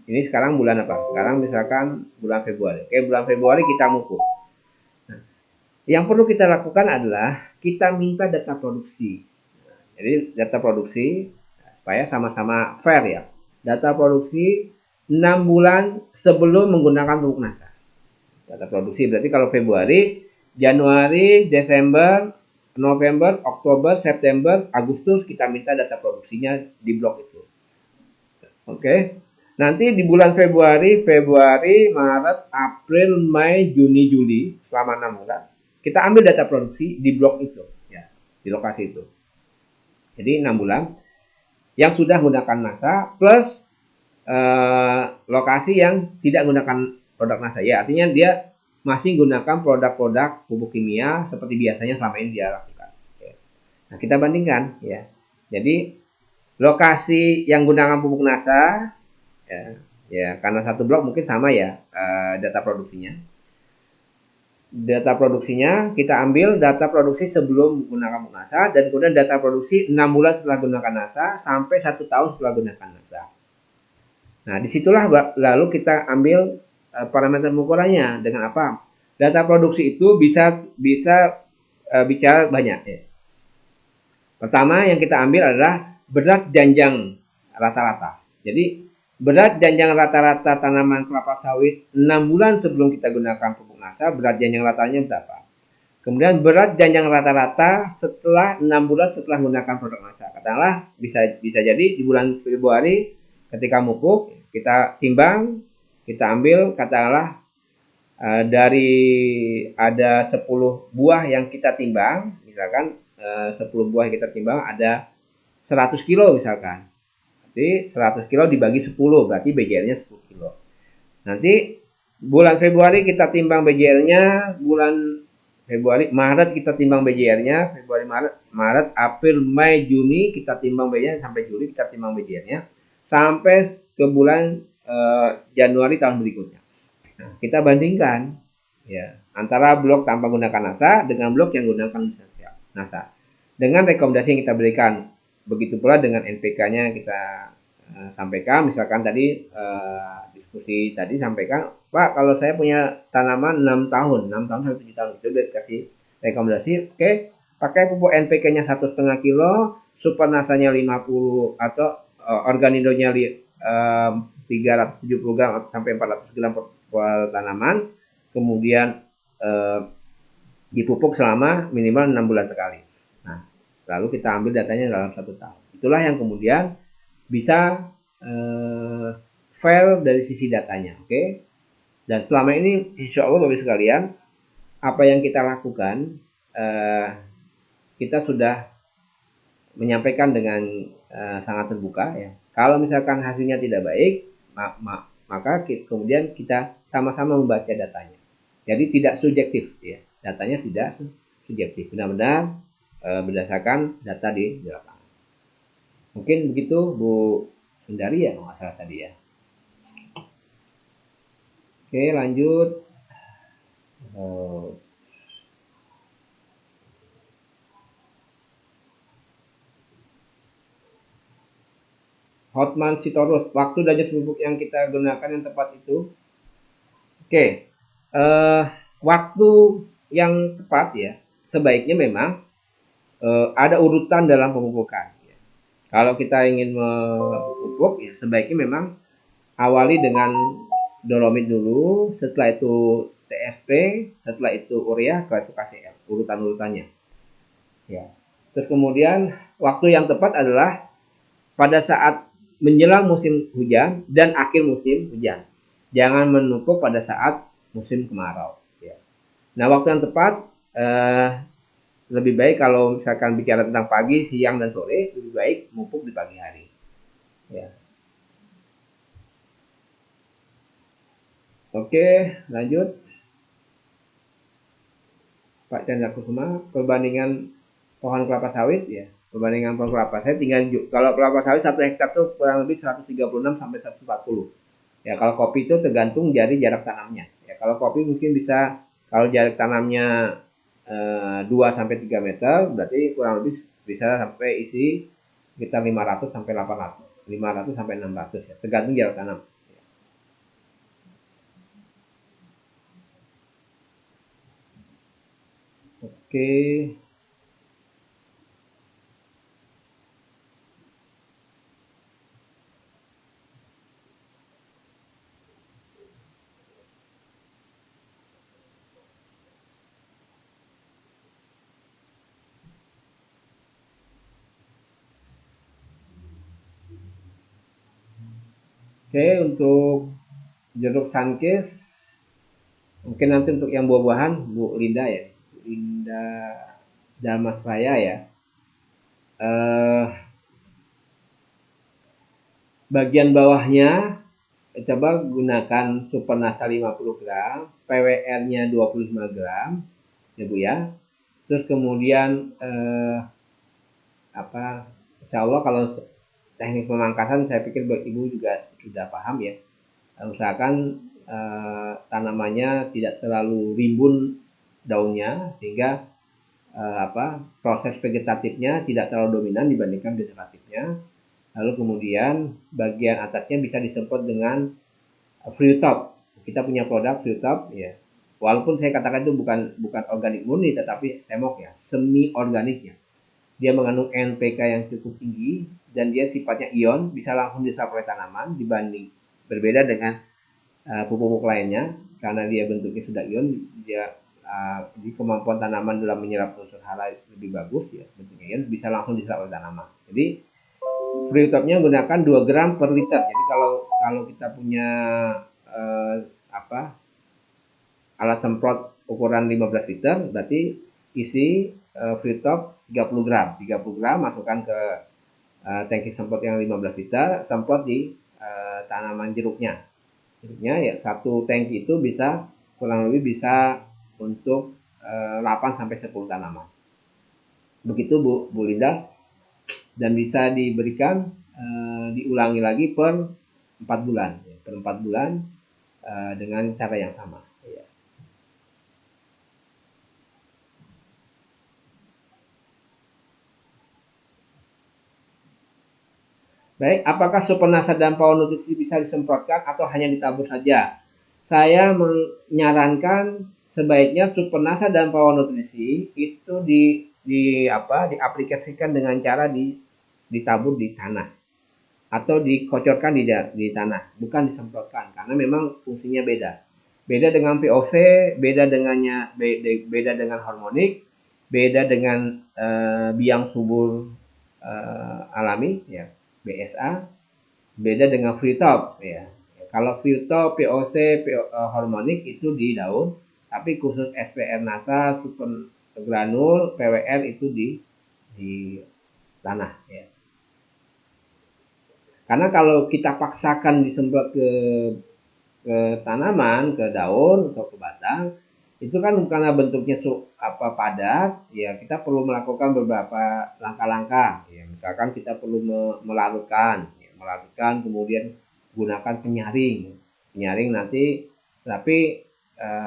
A: Ini sekarang bulan apa? Sekarang misalkan bulan Februari. Oke, bulan Februari kita mupuk. Nah, yang perlu kita lakukan adalah kita minta data produksi. Jadi data produksi supaya sama-sama fair ya. Data produksi 6 bulan sebelum menggunakan pupuk NASA. Data produksi berarti kalau Februari, Januari, Desember, November, Oktober, September, Agustus kita minta data produksinya di blok itu. Oke. Nanti di bulan Februari, Maret, April, Mei, Juni, Juli selama 6 bulan kita ambil data produksi di blok itu ya, di lokasi itu. Jadi 6 bulan yang sudah menggunakan NASA plus lokasi yang tidak menggunakan produk NASA ya, artinya dia masih menggunakan produk-produk pupuk kimia seperti biasanya selama ini dia lakukan. Nah, kita bandingkan ya. Jadi lokasi yang menggunakan pupuk NASA ya karena satu blok mungkin sama ya data produksinya. Data produksinya kita ambil data produksi sebelum menggunakan pupuk NASA dan kemudian data produksi 6 bulan setelah menggunakan NASA sampai 1 tahun setelah menggunakan NASA. Nah, disitulah lalu kita ambil parameter pengukurannya dengan apa? Data produksi itu bisa bicara banyak ya. Pertama yang kita ambil adalah berat janjang rata-rata. Jadi berat janjang rata-rata tanaman kelapa sawit 6 bulan sebelum kita gunakan pupuk NASA, berat janjang ratanya berapa? Kemudian berat janjang rata-rata setelah 6 bulan setelah menggunakan produk NASA. Katakanlah bisa jadi di bulan Februari ketika mupuk kita timbang, kita ambil katakanlah dari ada 10 buah yang kita timbang, misalkan 10 buah yang kita timbang ada 100 kilo misalkan. Nanti 100 kilo dibagi 10, berarti BJR-nya 10 kilo. Nanti bulan Februari kita timbang BJR-nya, bulan Februari, Maret kita timbang BJR-nya, Februari, Maret, April, Mei, Juni kita timbang BJR-nya, sampai Juli kita timbang BJR-nya, sampai ke bulan Januari tahun berikutnya. Nah, kita bandingkan ya antara blok tanpa gunakan NASA dengan blok yang gunakan NASA. Dengan rekomendasi yang kita berikan, begitu pula dengan NPK-nya kita sampaikan, misalkan tadi diskusi tadi sampaikan, Pak, kalau saya punya tanaman 6 tahun sampai 7 tahun, itu udah dikasih rekomendasi, oke, pakai pupuk NPK-nya 1,5 kilo, super nasanya 50 atau organidonya 370 gram sampai 400 gram per tanaman, kemudian dipupuk selama minimal 6 bulan sekali. Nah, lalu kita ambil datanya dalam 1 tahun. Itulah yang kemudian bisa fair dari sisi datanya, oke? Dan selama ini, insya Allah Bapak sekalian, apa yang kita lakukan, kita sudah menyampaikan dengan sangat terbuka ya. Kalau misalkan hasilnya tidak baik, maka kemudian kita sama-sama membaca datanya. Jadi tidak subjektif ya. Datanya tidak subjektif, benar-benar berdasarkan data di lapangan. Mungkin begitu Bu Sundari ya, nggak salah tadi ya. Oke, lanjut. Hotman Sitorus, waktu dan jenis pupuk yang kita gunakan yang tepat itu. Oke, waktu yang tepat ya, sebaiknya memang ada urutan dalam pemupukan. Kalau kita ingin memupuk, ya sebaiknya memang awali dengan dolomit dulu, setelah itu TSP, setelah itu urea, setelah itu KCl, urutan-urutannya. Ya. Terus kemudian waktu yang tepat adalah pada saat menjelang musim hujan dan akhir musim hujan. Jangan menumpuk pada saat musim kemarau. Ya. Nah, waktu yang tepat lebih baik kalau misalkan bicara tentang pagi, siang, dan sore, lebih baik memupuk di pagi hari. Ya. Oke, lanjut. Pak Chandra Kusuma, perbandingan pohon kelapa sawit ya. Perbandingan pohon kelapa, saya tinggal kalau kelapa sawit 1 hektar tuh kurang lebih 136 sampai 140. Ya, kalau kopi itu tergantung dari jarak tanamnya. Ya, kalau kopi mungkin bisa, kalau jarak tanamnya 2 sampai 3 meter, berarti kurang lebih bisa sampai isi sekitar 500 sampai 800. 500 sampai 600 ya, tergantung jarak tanam. Oke. Oke, untuk jeruk sunkist, mungkin nanti untuk yang buah-buahan Bu Linda ya, Bu Linda Dalmasraya ya. Bagian bawahnya coba gunakan Supernasa 50 gram, PWR-nya 25 gram, ya Bu ya. Terus kemudian insya Allah kalau teknik pemangkasan saya pikir Ibu juga sudah paham ya. Usahakan tanamannya tidak terlalu rimbun daunnya sehingga proses vegetatifnya tidak terlalu dominan dibandingkan vegetatifnya. Lalu kemudian bagian atasnya bisa disemprot dengan free top. Kita punya produk free top ya. Walaupun saya katakan itu bukan organik murni tetapi semok ya, semi organik ya. Dia mengandung NPK yang cukup tinggi dan dia sifatnya ion, bisa langsung diserap oleh tanaman dibanding berbeda dengan pupuk lainnya karena dia bentuknya sudah ion, dia jadi kemampuan tanaman dalam menyerap unsur hara lebih bagus ya, bentuknya ion bisa langsung diserap oleh tanaman. Jadi free topnya gunakan 2 gram per liter. Jadi kalau kita punya alat semprot ukuran 15 liter, berarti isi free top 30 gram. 30 gram masukkan ke tangki semprot yang 15 liter, semprot di tanaman jeruknya. Jeruknya ya satu tangki itu bisa kurang lebih bisa untuk 8 sampai 10 tanaman. Begitu Bu Linda, dan bisa diberikan diulangi lagi per 4 bulan. Per 4 bulan dengan cara yang sama. Ya. Baik, apakah Supernasa dan Power Nutrisi bisa disemprotkan atau hanya ditabur saja? Saya menyarankan sebaiknya Supernasa dan Power Nutrisi itu diaplikasikan dengan cara ditabur di tanah atau dikocorkan di tanah, bukan disemprotkan karena memang fungsinya beda. Beda dengan VOC, beda dengan harmonik, beda dengan biang subur alami ya, BSA, beda dengan free top ya. Kalau free top, VOC, harmonik itu di daun, tapi khusus SPR NASA, super granul, PWR itu di tanah ya. Karena kalau kita paksakan disemprot ke tanaman, ke daun atau ke batang, itu kan karena bentuknya padat, ya kita perlu melakukan beberapa langkah-langkah. Ya, misalkan kita perlu melarutkan, kemudian gunakan penyaring. Penyaring nanti, tapi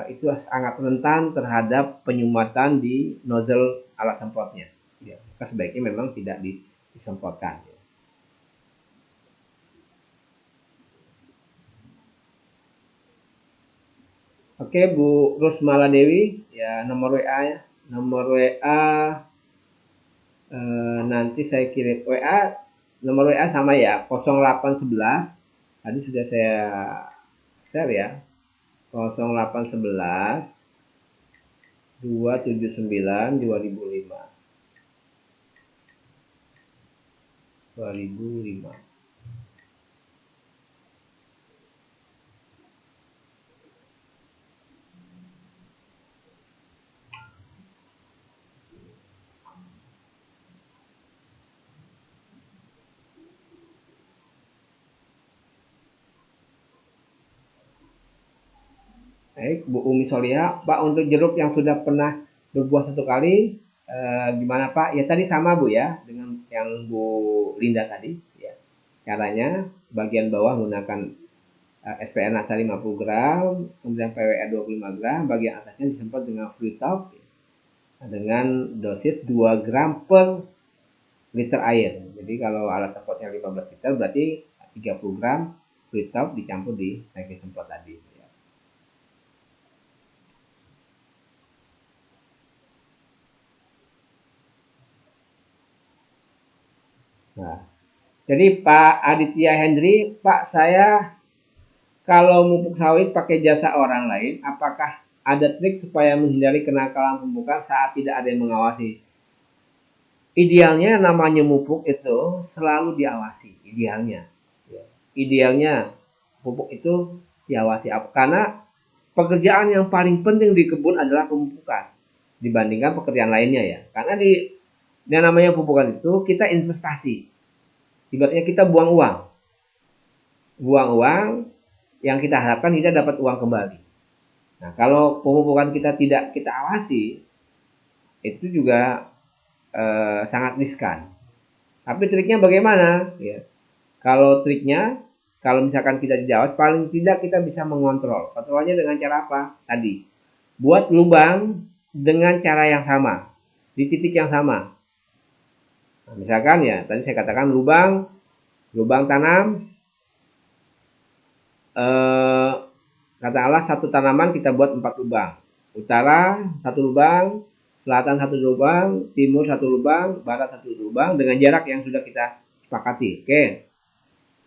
A: itu sangat rentan terhadap penyumbatan di nozzle alat semprotnya. Ya, maka sebaiknya memang tidak disemprotkan. Oke, Bu Rusmala Dewi, ya nomor WA ya. Nomor WA nanti saya kirim WA, nomor WA sama ya, 0811. Tadi sudah saya share ya. 0811 279 2005. 2005. Baik, Bu Umi Soliha, Pak, untuk jeruk yang sudah pernah berbuah satu kali, gimana Pak? Ya tadi sama Bu ya, dengan yang Bu Linda tadi. Ya. Caranya, bagian bawah menggunakan SPN NASA 50 gram, kemudian PWR 25 gram, bagian atasnya disemprot dengan Free Top dengan dosis 2 gram per liter air. Jadi kalau alat semprotnya 15 liter, berarti 30 gram Free Top dicampur di tangki semprot tadi. Nah, jadi Pak Aditya Hendri, Pak, saya kalau memupuk sawit pakai jasa orang lain, apakah ada trik supaya menghindari kenakalan pemupukan saat tidak ada yang mengawasi? Idealnya namanya mupuk itu selalu diawasi, idealnya. Idealnya pupuk itu diawasi. Karena pekerjaan yang paling penting di kebun adalah pemupukan dibandingkan pekerjaan lainnya ya. Karena di yang namanya pemupukan itu kita investasi. Ibaratnya kita buang uang. Buang uang yang kita harapkan kita dapat uang kembali. Nah, kalau pemupukan kita tidak kita awasi, itu juga sangat riskan. Tapi triknya bagaimana? Ya. Kalau triknya, kalau misalkan kita diawasi, paling tidak kita bisa mengontrol. Kontrolnya dengan cara apa? Tadi, buat lubang dengan cara yang sama, di titik yang sama. Nah, misalkan ya, tadi saya katakan lubang tanam, katakanlah satu tanaman kita buat 4 lubang. Utara 1 lubang, selatan 1 lubang, timur 1 lubang, barat 1 lubang dengan jarak yang sudah kita sepakati. Oke.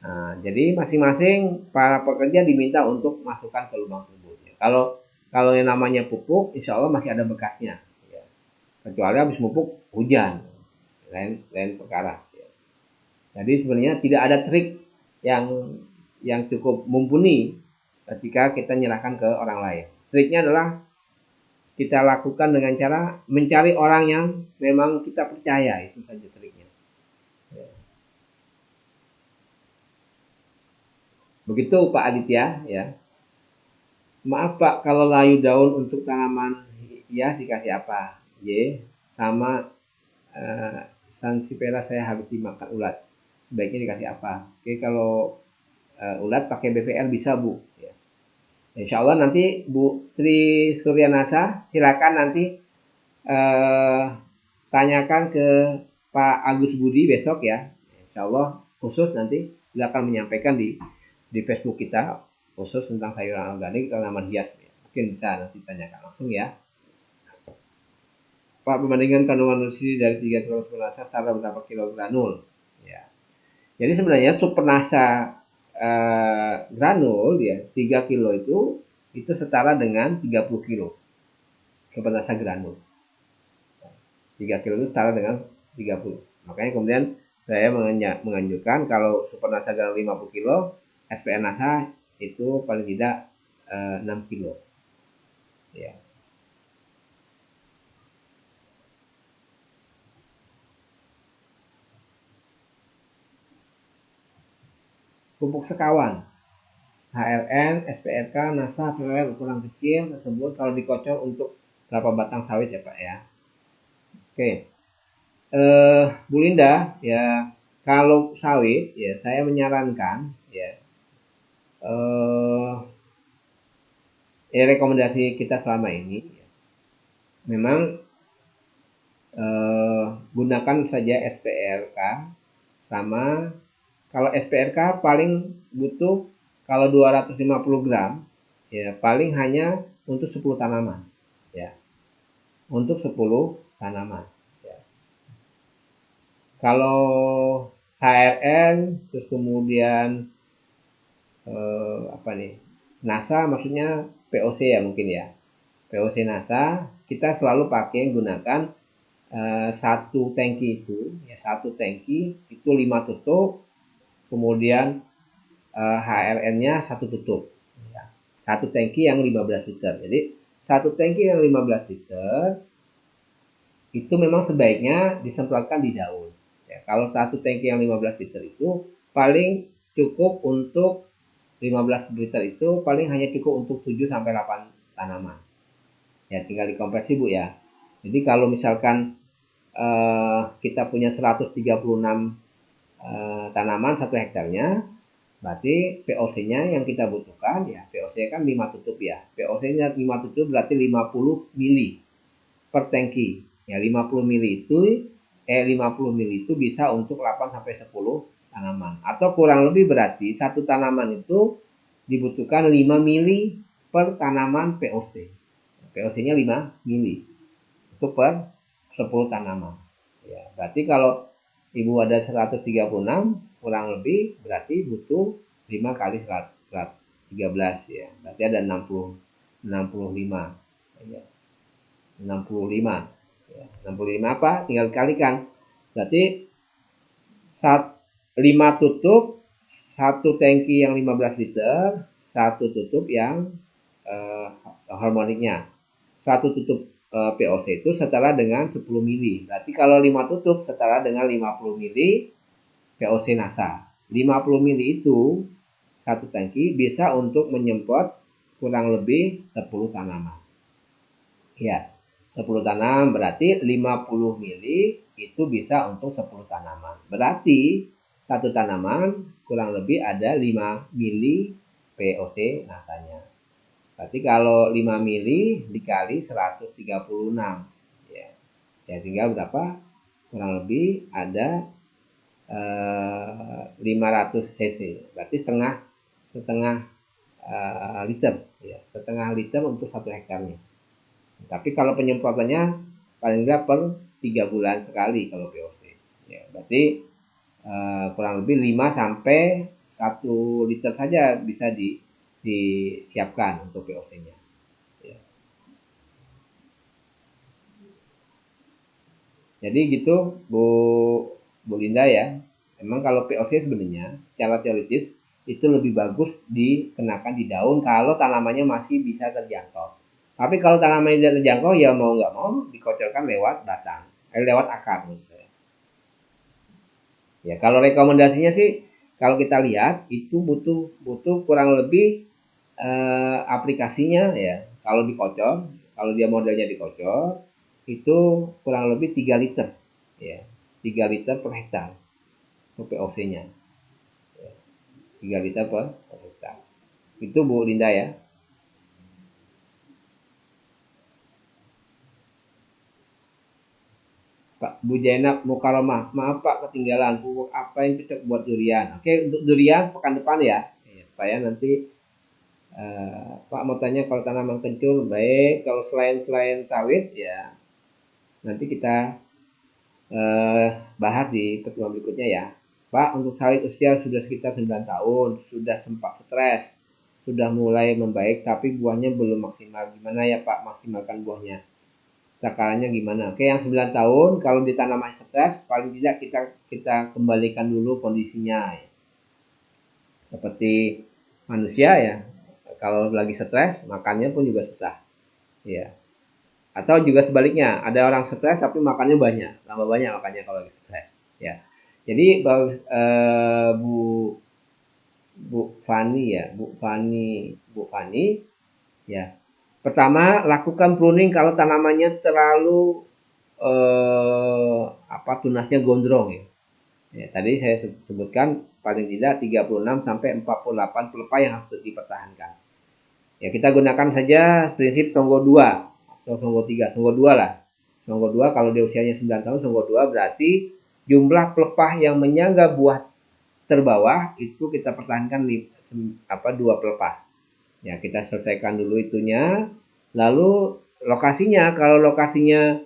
A: Nah, jadi masing-masing para pekerja diminta untuk masukkan ke lubang tersebut. Kalau yang namanya pupuk, insya Allah masih ada bekasnya. Ya. Kecuali habis pupuk hujan, lain perkara. Ya. Jadi sebenarnya tidak ada trik yang cukup mumpuni ketika kita menyerahkan ke orang lain. Triknya adalah kita lakukan dengan cara mencari orang yang memang kita percaya, itu saja triknya. Ya. Begitu Pak Aditya ya. Maaf Pak, kalau layu daun untuk tanaman hias dikasih apa? Y, sama sansifera saya habis dimakan ulat. Sebaiknya dikasih apa? Oke, kalau ulat pakai BVL bisa Bu. Ya. Insya Allah nanti Bu Sri Suryanasa silakan nanti tanyakan ke Pak Agus Budi besok ya. Insya Allah khusus nanti beliau akan menyampaikan di Facebook kita khusus tentang sayuran organik tanaman hias. Mungkin bisa nanti tanyakan langsung ya. Pak, perbandingan kandungan nutrisi dari 3 kg supernasa setara berapa kilo granul? Ya. Jadi sebenarnya supernasa granul ya 3 kilo itu setara dengan 30 kilo supernasa granul. 3 kilo itu setara dengan 30. Makanya kemudian saya menganjurkan kalau supernasa granul 50 kilo, SPN NASA itu paling tidak 6 kilo. Ya. Pupuk sekawan. HLN, SPRK, NASA, PWR ukuran kecil tersebut kalau dikocor untuk berapa batang sawit ya Pak ya. Oke, Bu Linda ya, kalau sawit ya saya menyarankan ya, rekomendasi kita selama ini ya, memang gunakan saja SPRK sama. Kalau SPRK paling butuh kalau 250 gram ya paling hanya untuk 10 tanaman ya, untuk 10 tanaman ya. Kalau HRN terus kemudian apa nih, NASA maksudnya POC ya mungkin ya, POC NASA kita selalu pakai gunakan satu tangki itu 5 tutup, kemudian HRN-nya satu tutup ya. Satu tangki yang 15 liter. Jadi satu tangki yang 15 liter itu memang sebaiknya disemprotkan di daun ya. Kalau satu tangki yang 15 liter itu paling cukup untuk 15 liter itu paling hanya cukup untuk 7 sampai 8 tanaman ya, tinggal dikompresi Bu ya. Jadi kalau misalkan kita punya 136 tanaman 1 hektarnya, berarti POC-nya yang kita butuhkan ya, POC kan 5 tutup ya. POC-nya 5 tutup berarti 50 mili per tangki. Ya 50 mili itu 50 mili itu bisa untuk 8 sampai 10 tanaman. Atau kurang lebih berarti satu tanaman itu dibutuhkan 5 mili per tanaman POC. POC-nya 5 mili. Itu per 10 tanaman. Ya, berarti kalau Ibu ada 136 kurang lebih berarti butuh 5 kali 13 ya. Berarti ada 65. Ya. 65. Ya. 65 apa? Tinggal dikalikan. Berarti 5 tutup, satu tangki yang 15 liter, satu tutup yang harmoniknya. Satu tutup POC itu setara dengan 10 mili. Berarti kalau 5 tutup setara dengan 50 mili POC NASA. 50 mili itu satu tangki bisa untuk menyemprot kurang lebih 10 tanaman. Ya, 10 tanaman berarti 50 mili itu bisa untuk 10 tanaman. Berarti satu tanaman kurang lebih ada 5 mili POC NASA-nya. Berarti kalau 5 mili dikali 136 ya. Ya tinggal berapa? Kurang lebih ada 500 cc. Berarti setengah liter ya, setengah liter untuk 1 hektarnya. Tapi kalau penyemprotannya paling enggak per 3 bulan sekali kalau POC. Ya, berarti kurang lebih 5 sampai 1 liter saja bisa disiapkan untuk POC-nya. Ya. Jadi gitu Bu Linda ya. Memang kalau POC sebenarnya secara teoritis itu lebih bagus dikenakan di daun kalau tanamannya masih bisa terjangkau. Tapi kalau tanamannya tidak terjangkau ya mau nggak mau dikocorkan lewat batang, lewat akar maksudnya. Ya kalau rekomendasinya sih kalau kita lihat itu butuh kurang lebih aplikasinya ya. Kalau dikocor, kalau dia modelnya dikocor itu kurang lebih 3 liter ya. 3 liter per hektar untuk POC-nya. 3 liter per hektar. Itu Bu Linda ya. Pak Bu Jainab Mukaromah, maaf Pak ketinggalan pupuk apa yang cocok buat durian. Oke, untuk durian pekan depan ya. Supaya nanti Pak mau tanya kalau tanaman kencur baik, kalau selain sawit ya nanti kita bahas di pertemuan berikutnya ya. Pak, untuk sawit usia sudah sekitar 9 tahun, sudah sempat stres, sudah mulai membaik tapi buahnya belum maksimal. Gimana ya Pak maksimalkan buahnya? Takarannya gimana? Oke, yang 9 tahun kalau ditanam stres paling tidak kita kembalikan dulu kondisinya. Ya. Seperti manusia ya. Kalau lagi stres, makannya pun juga susah. Ya. Atau juga sebaliknya, ada orang stres tapi makannya banyak, tambah banyak makannya kalau lagi stres. Ya. Jadi Bu Bu Fani ya. Pertama, lakukan pruning kalau tanamannya terlalu tunasnya gondrong ya. Ya, tadi saya sebutkan paling tidak 36 sampai 48 pelepah yang harus dipertahankan. Ya, kita gunakan saja prinsip Songgo 2 atau Songgo 3, Songgo 2 lah. Songgo 2 kalau dia usianya 9 tahun, Songgo 2 berarti jumlah pelepah yang menyangga buah terbawah itu kita pertahankan dua pelepah. Ya, kita selesaikan dulu itunya. Lalu lokasinya, kalau lokasinya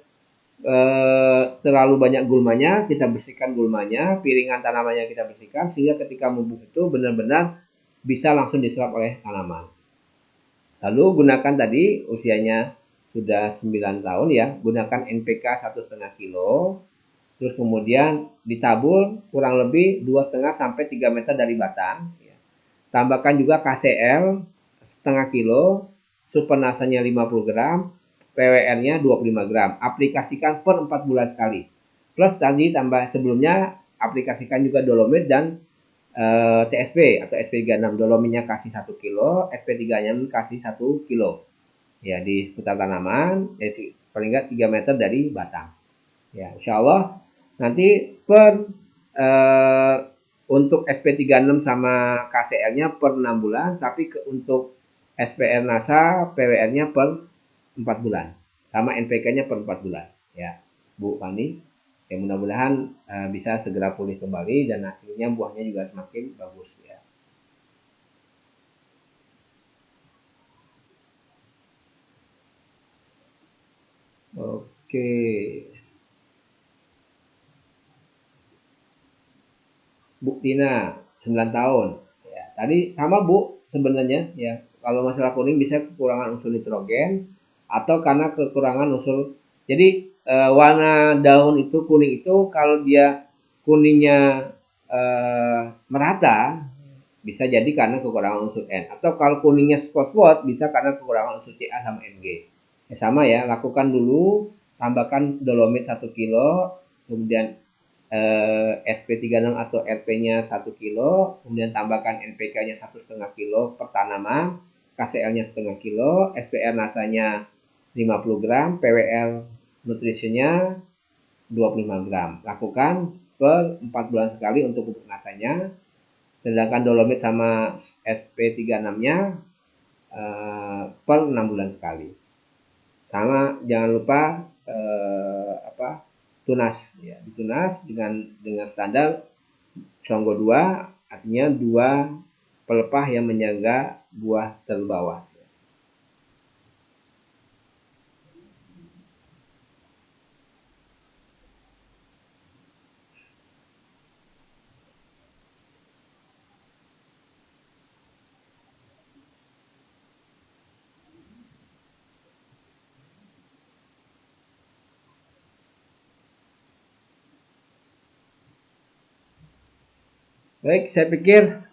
A: terlalu banyak gulmanya, kita bersihkan gulmanya, piringan tanamannya kita bersihkan sehingga ketika bubuk itu benar-benar bisa langsung diserap oleh tanaman. Lalu gunakan tadi usianya sudah 9 tahun ya, gunakan NPK 1,5 kilo, terus kemudian ditabur kurang lebih 2,5 sampai 3 meter dari batang. Ya. Tambahkan juga KCL setengah kilo, supernasanya 50 gram, PWR-nya 25 gram. Aplikasikan per 4 bulan sekali. Plus tadi tambah sebelumnya aplikasikan juga dolomit dan TSP atau SP36. Dolomitnya kasih 1 kilo, SP36 kasih 1 kilo. Ya, di seputar tanaman, paling enggak 3 meter dari batang. Ya, insya Allah nanti untuk SP36 sama KCL-nya per 6 bulan, tapi untuk SPR NASA PWR-nya per 4 bulan. Sama NPK-nya per 4 bulan. Ya, Bu Fani. Ya, mudah-mudahan bisa segera pulih kembali dan hasilnya buahnya juga semakin bagus ya. Oke. Bu Tina, 9 tahun. Ya, tadi sama Bu sebenarnya ya. Kalau masalah kuning bisa kekurangan unsur nitrogen atau karena kekurangan unsur. Jadi warna daun itu kuning itu kalau dia kuningnya merata bisa jadi karena kekurangan unsur N. Atau kalau kuningnya spot-spot bisa karena kekurangan unsur Ca sama Mg. Ya sama ya, lakukan dulu, tambahkan dolomit 1 kilo, kemudian SP36 atau RP-nya 1 kilo, kemudian tambahkan NPK-nya 1,5 kilo per tanaman, KCL-nya setengah kilo, SPR nasanya 50 gram, PWR nutritionnya 25 gram. Lakukan per 4 bulan sekali untuk pupuk nasanya, sedangkan dolomit sama SP36-nya per 6 bulan sekali. Sama jangan lupa tunas ya, ditunas dengan standar Songgo 2, artinya 2 pelepah yang menjaga buah terbawah. Baik, saya pikir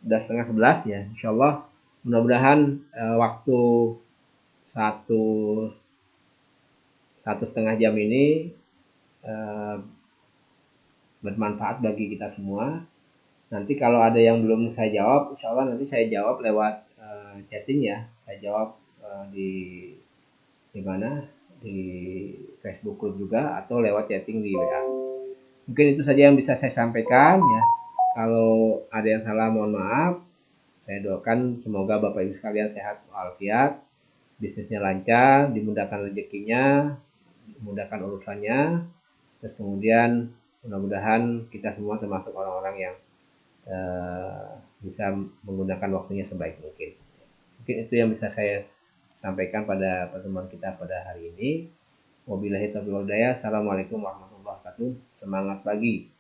A: udah setengah 11 ya, insya Allah mudah-mudahan waktu satu setengah jam ini bermanfaat bagi kita semua. Nanti kalau ada yang belum saya jawab, insya Allah nanti saya jawab lewat chatting ya. Saya jawab di mana, di Facebook Group juga atau lewat chatting di WA. Mungkin itu saja yang bisa saya sampaikan ya. Kalau ada yang salah mohon maaf. Saya doakan semoga Bapak Ibu sekalian sehat walafiat, bisnisnya lancar, dimudahkan rezekinya, dimudahkan urusannya, terus kemudian mudah-mudahan kita semua termasuk orang-orang yang bisa menggunakan waktunya sebaik mungkin. Mungkin itu yang bisa saya sampaikan pada pertemuan kita pada hari ini. Wabillahi taufiq wal hidayah. Assalamualaikum warahmatullahi wabarakatuh. Semangat pagi.